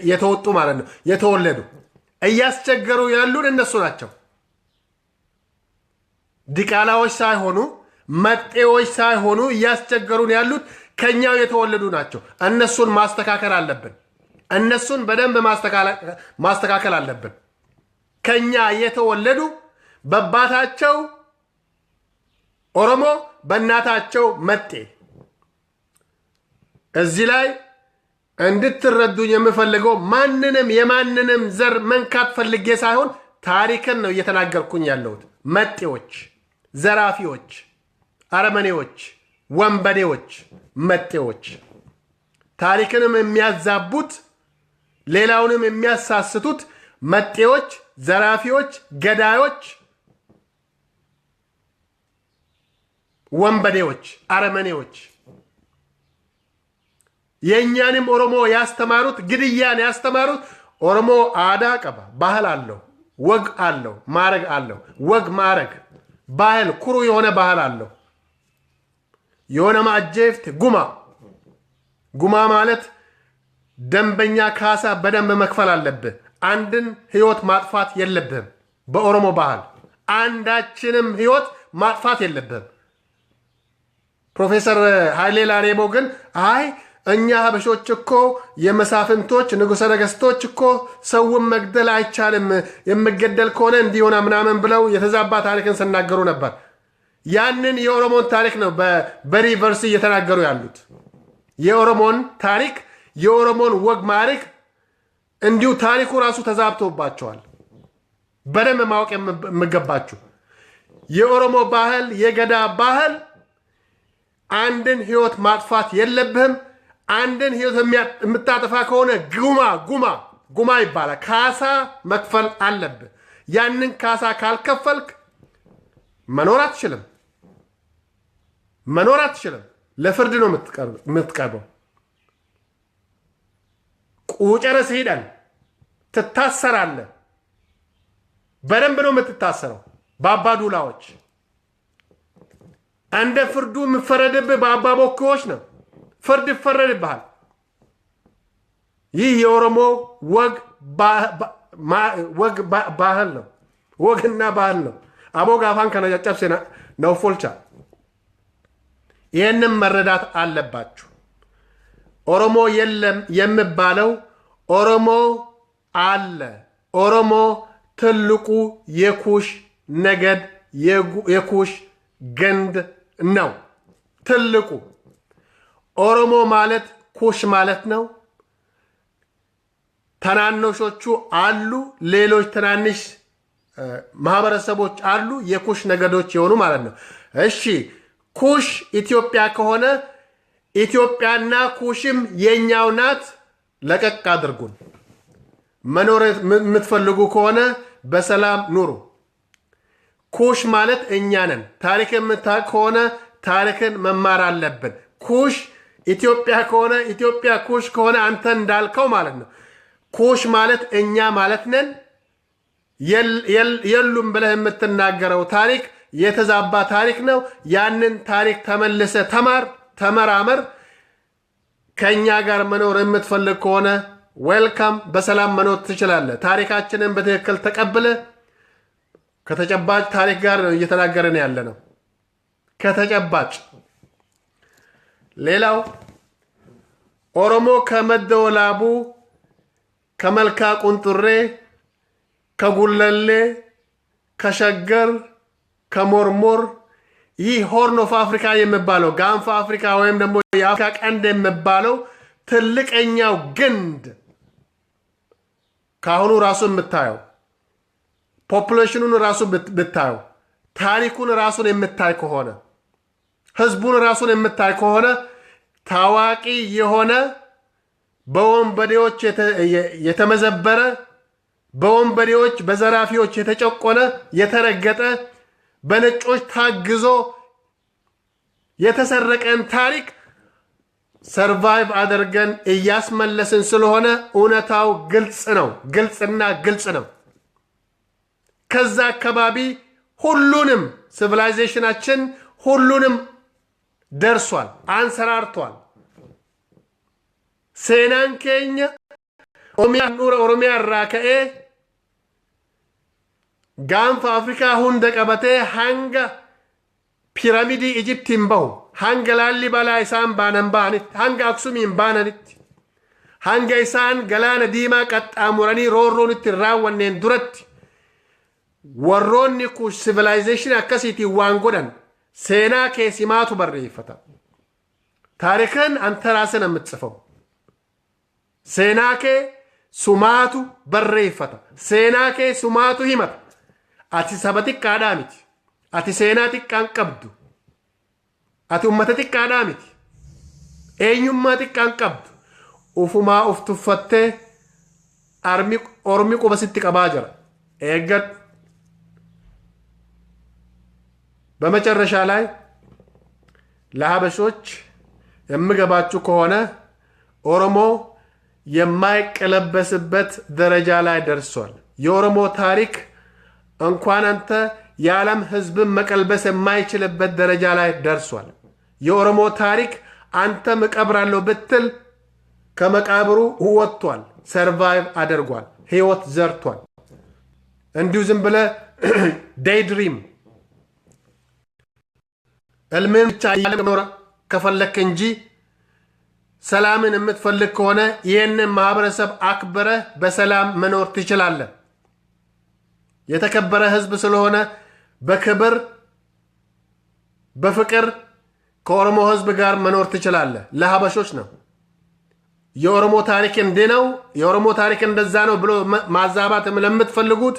የተወጡ ማለት ነው፣ የተወለዱ። እያስቸገሩ ያሉን እነሱ ናቸው። ዲቃላዎች ሳይሆኑ መጤዎች ሳይሆኑ እያስቸገሩን ያሉት ከኛው የተወለዱ ናቸው። እነሱን ማስተካከል አለብን። እነሱን በደንብ ማስተካከል አለብን። ከኛ የተወለዱ በአባታቸው ኦሮሞ በእናታቸው መጤ። እዚህ ላይ እንድትረዱኝ የምፈልገው የማንንም ዘር መንካት ፈልጌ ሳይሆን ታሪክን ነው እየተናገርኩኝ ያለሁት። መጤዎች፣ ዘራፊዎች፣ አረመኔዎች፣ ወንበዴዎች፣ መጤዎች፣ ታሪክንም የሚያዛቡት ሌላውንም የሚያሳስቱት መጤዎች፣ ዘራፊዎች፣ ገዳዮች፣ ወንበዴዎች፣ አረመኔዎች የእኛንም ኦሮሞ ያስተማሩት ግድያን ያስተማሩት ኦሮሞ አዳ ቀባ ባህል አለው፣ ወግ አለው፣ ማረግ አለው። ወግ ማረግ ባህል ኩሩ የሆነ ባህል አለው። የሆነ ማጀፍት ጉማ ማለት ደንበኛ ካሳ በደንብ መክፈል አለብህ። አንድን ህይወት ማጥፋት የለብህም። በኦሮሞ ባህል አንዳችንም ህይወት ማጥፋት የለብህም። ፕሮፌሰር ኃይሌ ላሬቦ ግን አይ እኛ ሀበሾች እኮ የመሳፍንቶች ንጉሠ ነገሥቶች እኮ ሰውን መግደል አይቻልም፣ የምገደል ከሆነ እንዲሆነ ምናምን ብለው የተዛባ ታሪክን ስናገሩ ነበር። ያንን የኦሮሞን ታሪክ ነው በሪቨርስ እየተናገሩ ያሉት። የኦሮሞን ታሪክ የኦሮሞን ወግ ማዕረግ እንዲሁ ታሪኩ ራሱ ተዛብቶባቸዋል። በደንብ ማወቅ የምገባችሁ የኦሮሞ ባህል የገዳ ባህል አንድን ህይወት ማጥፋት የለብህም። አንድን ህይወት የምታጠፋ ከሆነ ጉማ ይባላል። ካሳ መክፈል አለብህ። ያንን ካሳ ካልከፈልክ መኖር አትችልም። ለፍርድ ነው የምትቀርበው። ቁጨረስ ሄደን ትታሰራለህ። በደንብ ነው የምትታሰረው። በአባዱላዎች እንደ ፍርዱ የምፈረድብህ በአባቦክዎች ነው። ፍርድ ይፈረድብሃል። ይህ የኦሮሞ ባህል ነው። ወግና ባህል ነው። አቦ ጋፋን ከነጨጨብሴ ነው ፎልቻ። ይህንም መረዳት አለባችሁ። ኦሮሞ የለም የሚባለው ኦሮሞ አለ። ኦሮሞ ትልቁ የኩሽ ነገድ የኩሽ ግንድ ነው። ትልቁ ኦሮሞ ማለት ኩሽ ማለት ነው። ተናነሾቹ አሉ፣ ሌሎች ትናንሽ ማህበረሰቦች አሉ፣ የኩሽ ነገዶች የሆኑ ማለት ነው። እሺ ኩሽ ኢትዮጵያ ከሆነ ኢትዮጵያና ኩሽም የኛው ናት። ለቀቅ አድርጉን። መኖር የምትፈልጉ ከሆነ በሰላም ኑሩ። ኩሽ ማለት እኛ ነን። ታሪክ የምታውቅ ከሆነ ታሪክን መማር አለብን። ኩሽ ኢትዮጵያ ከሆነ ኢትዮጵያ ኩሽ ከሆነ አንተ እንዳልከው ማለት ነው። ኩሽ ማለት እኛ ማለት ነን። የሉም ብለህ የምትናገረው ታሪክ የተዛባ ታሪክ ነው። ያንን ታሪክ ተመልሰ ተመራመር። ከእኛ ጋር መኖር የምትፈልግ ከሆነ ዌልካም፣ በሰላም መኖር ትችላለህ። ታሪካችንን በትክክል ተቀብለ ከተጨባጭ ታሪክ ጋር ነው እየተናገርን ያለ ነው። ከተጨባጭ ሌላው ኦሮሞ ከመደወላቡ ከመልካ ቁንጥሬ ከጉለሌ ከሸገር ከሞርሞር ይህ ሆርን ኦፍ አፍሪካ የሚባለው ጋንፋ አፍሪካ ወይም ደግሞ የአፍሪካ ቀንድ የሚባለው ትልቀኛው ግንድ ካሁኑ ራሱ የምታየው ፖፑሌሽኑን ራሱ ብታየው ታሪኩን ራሱን የምታይ ከሆነ ህዝቡን ራሱን የምታይ ከሆነ ታዋቂ የሆነ በወንበዴዎች የተመዘበረ በወንበዴዎች በዘራፊዎች የተጨቆነ የተረገጠ በነጮች ታግዞ የተሰረቀን ታሪክ ሰርቫይቭ አድርገን እያስመለስን ስለሆነ እውነታው ግልጽና ግልጽ ነው። ከዛ አካባቢ ሁሉንም ሲቪላይዜሽናችን ሁሉንም ደርሷል፣ አንሰራርቷል። ሴናን ኬኛ ኦሮሚያ ራከኤ ጋንፋ አፍሪካ ሁንደ ቀበቴ ሃንጋ ፒራሚዲ ኢጅፕቲን በሁ ሃንጋ ላሊበላ ኢሳን ባነን ባኒት ሃንጋ አክሱሚን ባነኒት ሃንጋ ኢሳን ገላነ ዲማ ቀጣሙረኒ ሮሮኒት ራወኔን ዱረት warroonni ku civilization akkasiiti waan godhan seenaa kee simaatu barreeffata. taarikan anta raasana የምትጽፈው seenaa kee sumaatu barreeffata. seenaa kee sumaatu himata. ati saba xiqqaadhaa miti. ati seenaa xiqqaan qabdu. ati ummata xiqqaadhaa miti. eenyummaa xiqqaan qabdu. ufumaa uf tuffattee ormi quba sitti qabaa jira. eeggadhu. በመጨረሻ ላይ ለሀበሾች የምገባችሁ ከሆነ ኦሮሞ የማይቀለበስበት ደረጃ ላይ ደርሷል። የኦሮሞ ታሪክ እንኳን አንተ የዓለም ህዝብን መቀልበስ የማይችልበት ደረጃ ላይ ደርሷል። የኦሮሞ ታሪክ አንተ መቀብራለሁ ብትል ከመቃብሩ ወጥቷል፣ ሰርቫይቭ አድርጓል፣ ህይወት ዘርቷል። እንዲሁ ዝም ብለህ ዴይድሪም እልምን ብቻ ያለመኖር ከፈለክ እንጂ ሰላምን የምትፈልግ ከሆነ ይህንን ማህበረሰብ አክብረህ በሰላም መኖር ትችላለህ። የተከበረ ህዝብ ስለሆነ በክብር በፍቅር ከኦሮሞ ህዝብ ጋር መኖር ትችላለህ። ለሀበሾች ነው የኦሮሞ ታሪክ እንዲህ ነው የኦሮሞ ታሪክ እንደዛ ነው ብሎ ማዛባት ለምትፈልጉት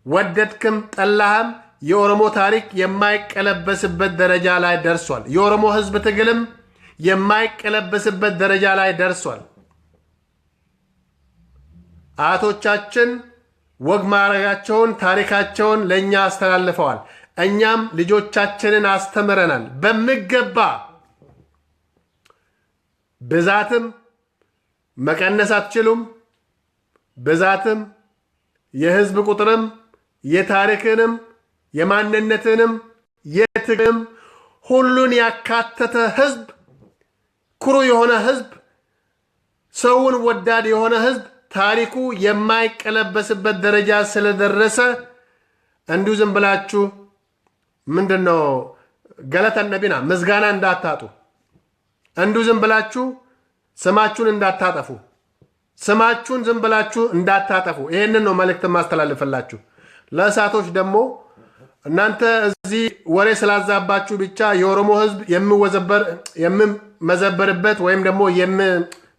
ወደድክም ጠላህም የኦሮሞ ታሪክ የማይቀለበስበት ደረጃ ላይ ደርሷል። የኦሮሞ ህዝብ ትግልም የማይቀለበስበት ደረጃ ላይ ደርሷል። አያቶቻችን ወግ ማረጋቸውን ታሪካቸውን ለኛ አስተላልፈዋል። እኛም ልጆቻችንን አስተምረናል በሚገባ። ብዛትም መቀነስ አትችሉም። ብዛትም የህዝብ ቁጥርም የታሪክንም የማንነትንም የትግልም ሁሉን ያካተተ ህዝብ ኩሩ የሆነ ህዝብ ሰውን ወዳድ የሆነ ህዝብ ታሪኩ የማይቀለበስበት ደረጃ ስለደረሰ እንዲሁ ዝም ብላችሁ ምንድነው ገለተ ነቢና ምስጋና እንዳታጡ፣ እንዲሁ ዝም ብላችሁ ስማችሁን እንዳታጠፉ፣ ስማችሁን ዝም ብላችሁ እንዳታጠፉ። ይሄንን ነው መልእክት ማስተላለፍላችሁ። ለእሳቶች ደግሞ እናንተ እዚህ ወሬ ስላዛባችሁ ብቻ የኦሮሞ ህዝብ የሚመዘበርበት ወይም ደግሞ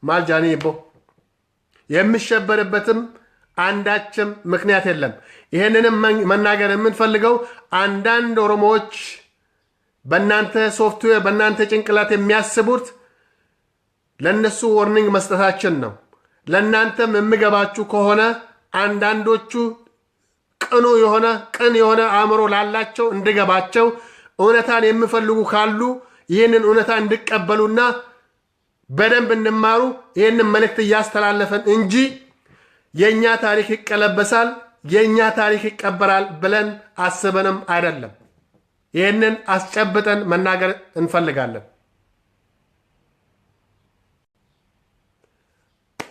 ማልጃኒ የሚሸበርበትም አንዳችም ምክንያት የለም። ይሄንንም መናገር የምንፈልገው አንዳንድ ኦሮሞዎች በእናንተ ሶፍትዌር በእናንተ ጭንቅላት የሚያስቡት ለነሱ ዋርኒንግ መስጠታችን ነው። ለእናንተም የሚገባችሁ ከሆነ አንዳንዶቹ ቅን የሆነ አእምሮ ላላቸው እንድገባቸው እውነታን የሚፈልጉ ካሉ ይህንን እውነታ እንድቀበሉና በደንብ እንማሩ ይህንን መልእክት እያስተላለፈን እንጂ የኛ ታሪክ ይቀለበሳል የኛ ታሪክ ይቀበራል ብለን አስበንም አይደለም። ይህንን አስጨብጠን መናገር እንፈልጋለን።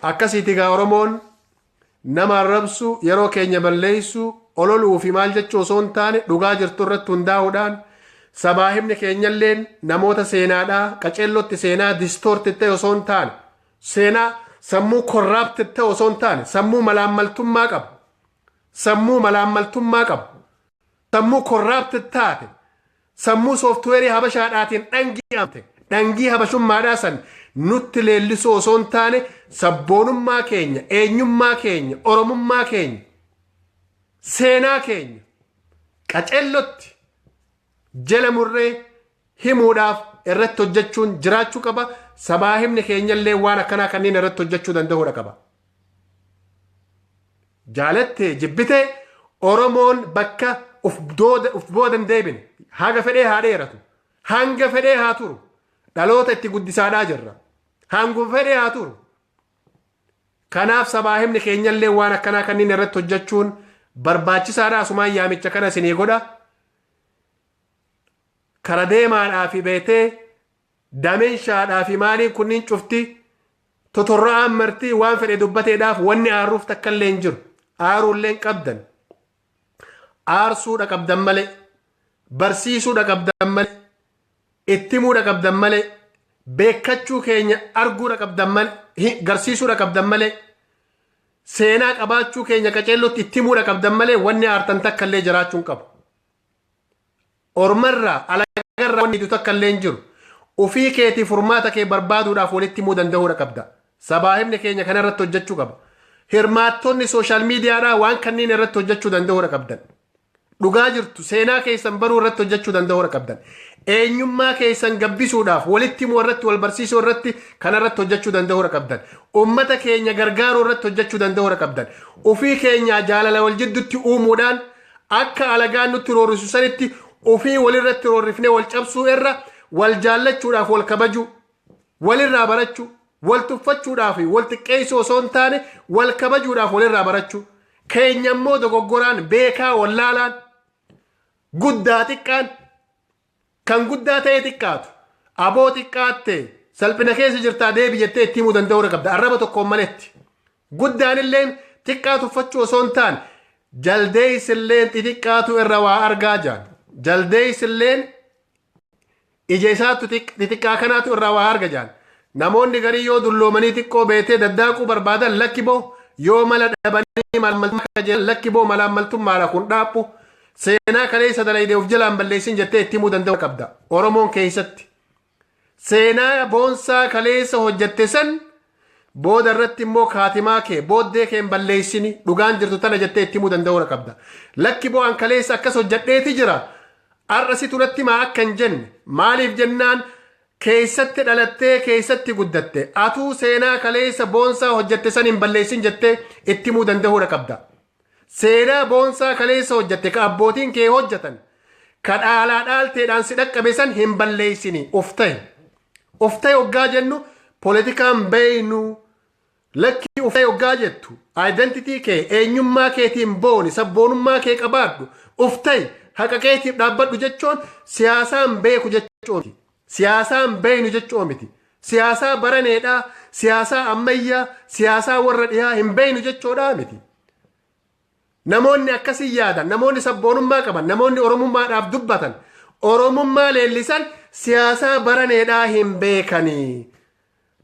akkasiiti gaa oromoon nama arrabsu yeroo keenya balleessu ololuu fi maal jechuu osoo hin taane dhugaa jirtu irratti hundaa'uudhaan sabaa himni keenyalleen namoota seenaadhaa qaceellotti seenaa distoorti ta'e osoo hin taane seenaa sammuu korraapti ta'e osoo hin taane sammuu malaammaltummaa qabu sammuu korraapti taate sammuu sooftuweerii habashaadhaatiin dhangii habashummaadhaa san nutti leellisuu osoo hin taane sabboonummaa keenya eenyummaa keenya oromummaa keenya seenaa keenya qaceellotti jala murree himuudhaaf irratti hojjechuun jiraachuu qaba. Sabaa himni keenyallee waan akkanaa kanneen irratti hojjechuu danda'uudha qaba. Jaalattee jibbitee Oromoon bakka uf boodan deebine haga fedhee haa dheeratu, hanga fedhee haa turu, dhaloota itti guddisaadhaa jirra, hanga fedhee haa turu. Kanaaf sabaa himni keenyallee waan akkanaa kanneen irratti hojjechuun barbaachisaadha. Asumaan yaamicha kana isinii godha. Kara deemaadhaa fi beetee dameenshaadhaa fi maaliin kunniin cufti totorra'aan martii waan fedhe dubbateedhaaf wanni aaruuf takkallee hin jiru. Aaruulleen qabdan, aarsuudha qabdan malee, barsiisuudha qabdan malee, ittimuudha qabdan malee, beekachuu keenya arguudha qabdan malee, garsiisuudha qabdan malee, seenaa qabaachuu keenya qaceellotti ittimuudha qabdan malee wanni aartan takkallee jiraachuu hin qabu. Ormarraa alagarraa wanni idu takkallee hin jiru. Ufii keetii furmaata kee barbaaduudhaaf walitti himuu danda'uudha qabda. Sabaa himni keenya kana irratti hojjechuu qaba. Hirmaattonni sooshaal miidiyaadhaa waan kanneen irratti hojjechuu danda'uudha qabdan. Dhugaa jirtu seenaa keessan baruu irratti hojjechuu danda'uudha qabdan. Eenyummaa keessan gabbisuudhaaf walitti himuu irratti wal barsiisuu irratti kana irratti hojjechuu danda'uudha qabdan. Ummata keenya gargaaruu irratti hojjechuu danda'uudha qabdan. Ufii keenya jaalala wal jidduutti uumuudhaan akka alagaan nutti roorrisu sanitti ufii walirratti roorrifnee wal cabsuu irra wal jaallachuudhaaf wal kabajuu, walirraa barachuu, wal tuffachuudhaaf wal xiqqeessuu osoo hin taane wal kabajuudhaaf walirraa barachuu. Keenya immoo dogoggoraan beekaa wallaalaan guddaa xiqqaan kan guddaa ta'e xiqqaatu aboo xiqqaatte salphina keessa jirtaa deebi jettee itti himuu danda'uudha qabda. Arraba tokkoon maletti guddaan illeen xiqqaa tuffachuu osoo hin taane jaldeessilleen xixiqqaatu irra waa argaa jaan. Jaldeessilleen ija isaatu xixiqqaa kanaatu irraa waa arga jaan. Namoonni garii yoo dulloomanii xiqqoo beetee daddaaquu barbaadan lakki boo, yoo mala dhabanii malmaltummaa jedhan lakki boo malaammaltummaadha kun dhaaphu. Seenaa kaleessa dalaydee of jalaan balleessin jettee itti himuu danda'u qabda. Oromoon keessatti seenaa boonsaa kaleessa hojjette san booda irratti immoo kaatimaa kee booddee kee hin balleessini dhugaan jirtu tana jettee itti himuu danda'u qabda. Lakki boo an kaleessa akkas hojjadheeti jira. Arrasitu natti maa akka hin jenne maaliif jennaan keessatti dhalattee keessatti guddatte atuu seenaa kaleessa boonsaa hojjette san hin balleessin jettee itti himuu danda'uudha qabda. Seenaa boonsaa kaleessa hojjette ka abbootiin kee hojjetan ka dhaalaa dhaalteedhaan si dhaqqabe san hin balleessini. Of ta'e hoggaa jennu poolitikaan beeynu lakki of ta'e hoggaa jettu aayidentitii kee eenyummaa keetiin booni sabboonummaa kee qabaadhu of ta'e haqa keetiif dhaabbadhu jechuun siyaasaan beeku jechuun siyaasaan beeynu jechuu miti. Siyaasaa baraneedhaa, siyaasaa ammayyaa, siyaasaa warra dhiyaa hin beeynu jechuudha miti. Namoonni akkasii yaadan, namoonni sabboonummaa qaban, namoonni oromummaadhaaf dubbatan, oromummaa leellisan siyaasaa baraneedhaa hin beekanii.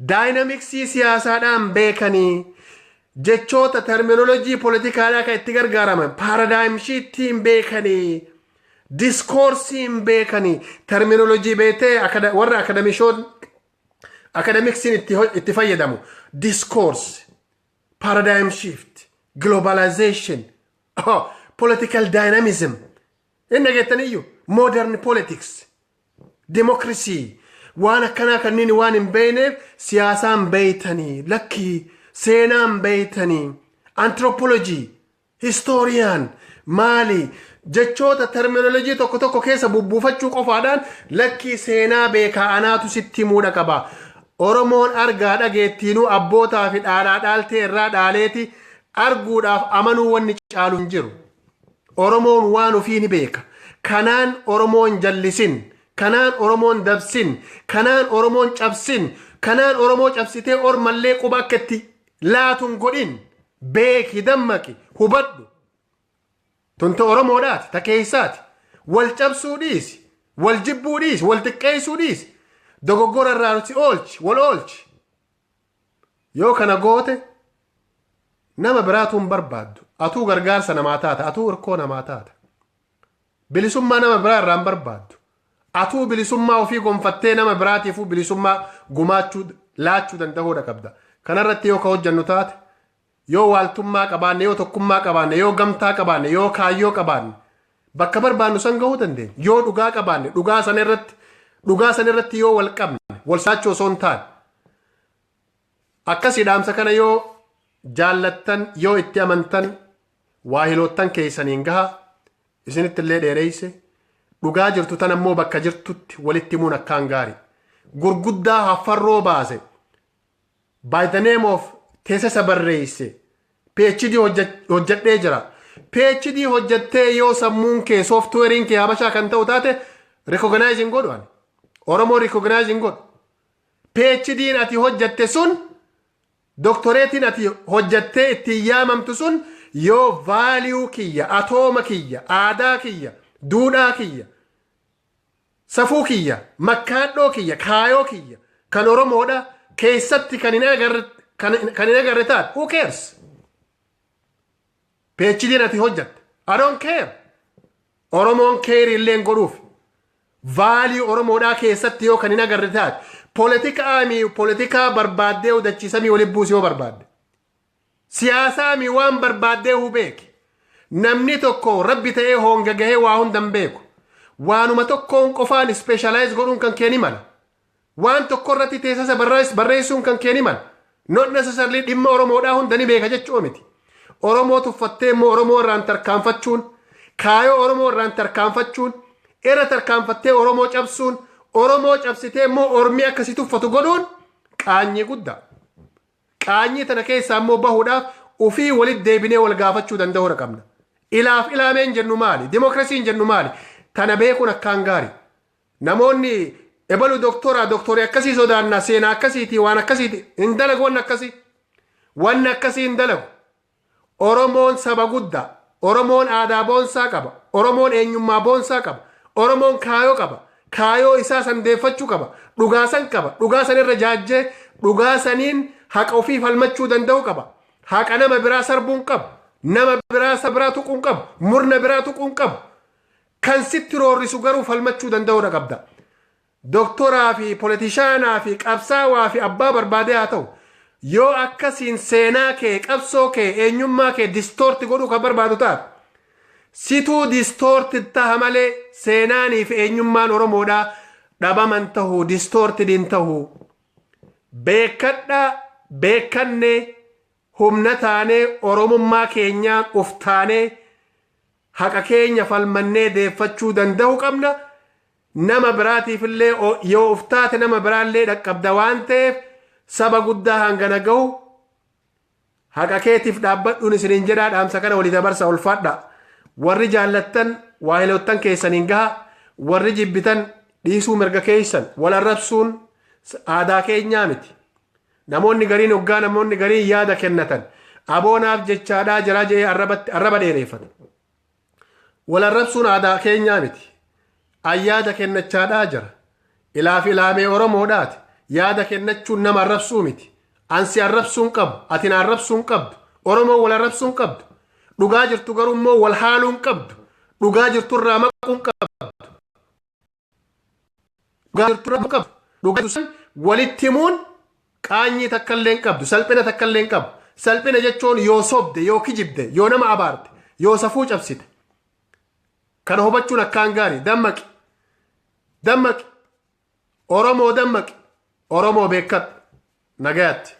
Daayinamiksii siyaasaadhaan beekanii. Jechoota terminolojii poolitikaadhaa kan itti gargaaraman paaradaayimshiitti hin beekanii. Diskoorsii hin beekanii. Terminolojii beetee warra akademiksiin itti fayyadamu. Diskoors, paradigm shift, globalization, political dynamism. Inni geettaniyyuu modern politics, democracy. Waan akkanaa kanneen waan hin beekneef siyaasaan beeytanii, lakkii seenaan beeytanii, anthropology, historian, maali jechoota terminolojii tokko tokko keessa bubbuufachuu qofaadhaan lakkii seenaa beekaa anaatu sitti himuudha qaba. Oromoon argaa dhageettiinuu abbootaa fi dhaalaa dhaaltee irraa dhaaleeti arguudhaaf amanuu wanni caalu hin jiru. Oromoon waan ofii ni beeka. Kanaan Oromoon jallisin. Kanaan Oromoon dabsin, kanaan Oromoon cabsin, kanaan Oromoo cabsitee ormallee quba akka itti laatun godhin beeki dammaqi hubadhu. Tunta Oromoodhaati ta keessaati. Wal cabsuu dhiisi, wal jibbuu dhiisi, wal xiqqeessuu dhiisi. Dogoggora irraa si oolchi, wal oolchi. Yoo kana goote nama biraatu hin barbaaddu. Atuu gargaarsa namaa taata, atuu hirkoo namaa taata. Bilisummaa nama biraa irraa hin barbaaddu. Atuu bilisummaa ofii gonfattee nama biraatiifuu bilisummaa gumaachuu laachuu danda'uudha qabda. Kanarratti yoo ka hojjannu taate, yoo waaltummaa qabaanne, yoo tokkummaa qabaanne, yoo gamtaa qabaanne, yoo kaayyoo qabaanne bakka barbaannu san gahuu dandeenya. Yoo dhugaa qabaanne dhugaa sana irratti dhugaa san irratti yoo wal qabne wal saachoo osoo hin taane akkasii dhaamsa kana yoo jaallattan yoo itti amantan waa hiloottan keessaniin gaha isinitti illee dheereeyse dhugaa jirtu tan ammoo bakka jirtutti walitti himuun akkaan gaarii gurguddaa haffarroo baase by the name of teessisa barreesse PhD hojjedhee jira PhD hojjettee yoo sammuun kee softweeriin kee habashaa kan ta'u taate recognizing godhan Oromoo recognizing godhu PhD'n ati hojjette sun doktoreetiin ati hojjettee itti yaamamtu sun yoo value kiyya atooma kiyya aadaa kiyya duudhaa kiyya safuu kiyya makkaadhoo kiyya kaayoo kiyya kan Oromoodha keessatti kan hin agarre taate who cares PhD'n ati hojjette I don't care Oromoon care illeen godhuuf value Oromoodhaa keessatti yoo kan hin agarre taate politikaa barbaaddee hudachiisamii waliin buusii yoo barbaadde siyaasaa mi waan barbaaddee hubeeki namni tokko rabbi ta'ee honga gahee waa hundan beeku waanuma tokkoon qofaan specialize godhuun kan keeni mala waan tokko irratti teessisa barreessuun kan keeni mala not necessarily dhimma Oromoodhaa hundani beeka jechuu miti Oromoo tuffattee immoo Oromoo irraan tarkaanfachuun kaayoo Oromoo irraan tarkaanfachuun irra tarkaanfattee Oromoo cabsuun Oromoo cabsitee immoo Ormii akkasii tuffatu godhuun qaanyii guddaa qaanyii tana keessaa immoo bahuudhaaf ufii walitti deebinee wal gaafachuu danda'uudha qabna ilaaf ilaameen jennu maali dimokiraasiin jennu maali tana beekuun akkaan gaarii namoonni ebalu doktorii akkasii sodaannaa seenaa akkasiiti waan akkasiiti hin dalagu wanni akkasii hin dalagu Oromoon saba guddaa Oromoon aadaa boonsaa qaba Oromoon eenyummaa boonsaa qaba Oromoon kaayoo qaba kaayoo isaa sandeeffachuu qaba dhugaa san qaba dhugaa san irra jaajjee dhugaa saniin haqa ofii falmachuu danda'u qaba haqa nama biraa sarbuun qabu nama biraa sabraa tuquun qabu murna biraa tuquun qabu kan sitti roorrisu garuu falmachuu danda'uudha qabda doktoraa fi politishaanaa fi qabsaawaa fi abbaa barbaadee haa ta'u yoo akkasiin seenaa kee qabsoo kee eenyummaa kee distoorti godhuu kan barbaadu taate situu distoorti taha malee seenaanii fi eenyummaan Oromoodhaa dhabaman tahuu distoortidiin tahuu beekadhaa beekannee humna taanee Oromummaa keenyaa uf taanee haqa keenya falmannee deeffachuu danda'u qabna nama biraatiif illee yoo uf taate nama biraallee dhaqqabda waan ta'eef saba guddaa hangana gahu haqa keetiif dhaabbadhuun isiniin jedhaa dhaamsa kana walii dabarsa ulfaadha warri jaallattan waahiloottan keessaniin gaha warri jibbitan dhiisuu mirga keessan wal arrabsuun aadaa keenyaa miti namoonni gariin hoggaa namoonni gariin yaada kennatan aboonaaf jechaadhaa jira jee arraba dheereeffata wal arrabsuun aadaa keenyaa miti ayyaada kennachaadhaa jira ilaaf ilaamee Oromoodhaati yaada kennachuun nama arrabsuu miti ansi arrabsuun qabu atin arrabsuun qabdu Oromoo wal arrabsuun qabdu dhugaa jirtu garuu immoo wal haaluun qabdu dhugaa jirtu irraa maquun qabdu dhugaa jirtu irraa qabdu dhugaa jirtu walitti himuun qaanyii takka illee hin qabdu salphina takka illee hin qabu salphina jechuun yoo sobde yoo kijibde yoo nama abaarte yoo safuu cabsite kana hubachuun akkaan gaarii dammaqi Oromoo dammaqi Oromoo beekadhu nagayaatti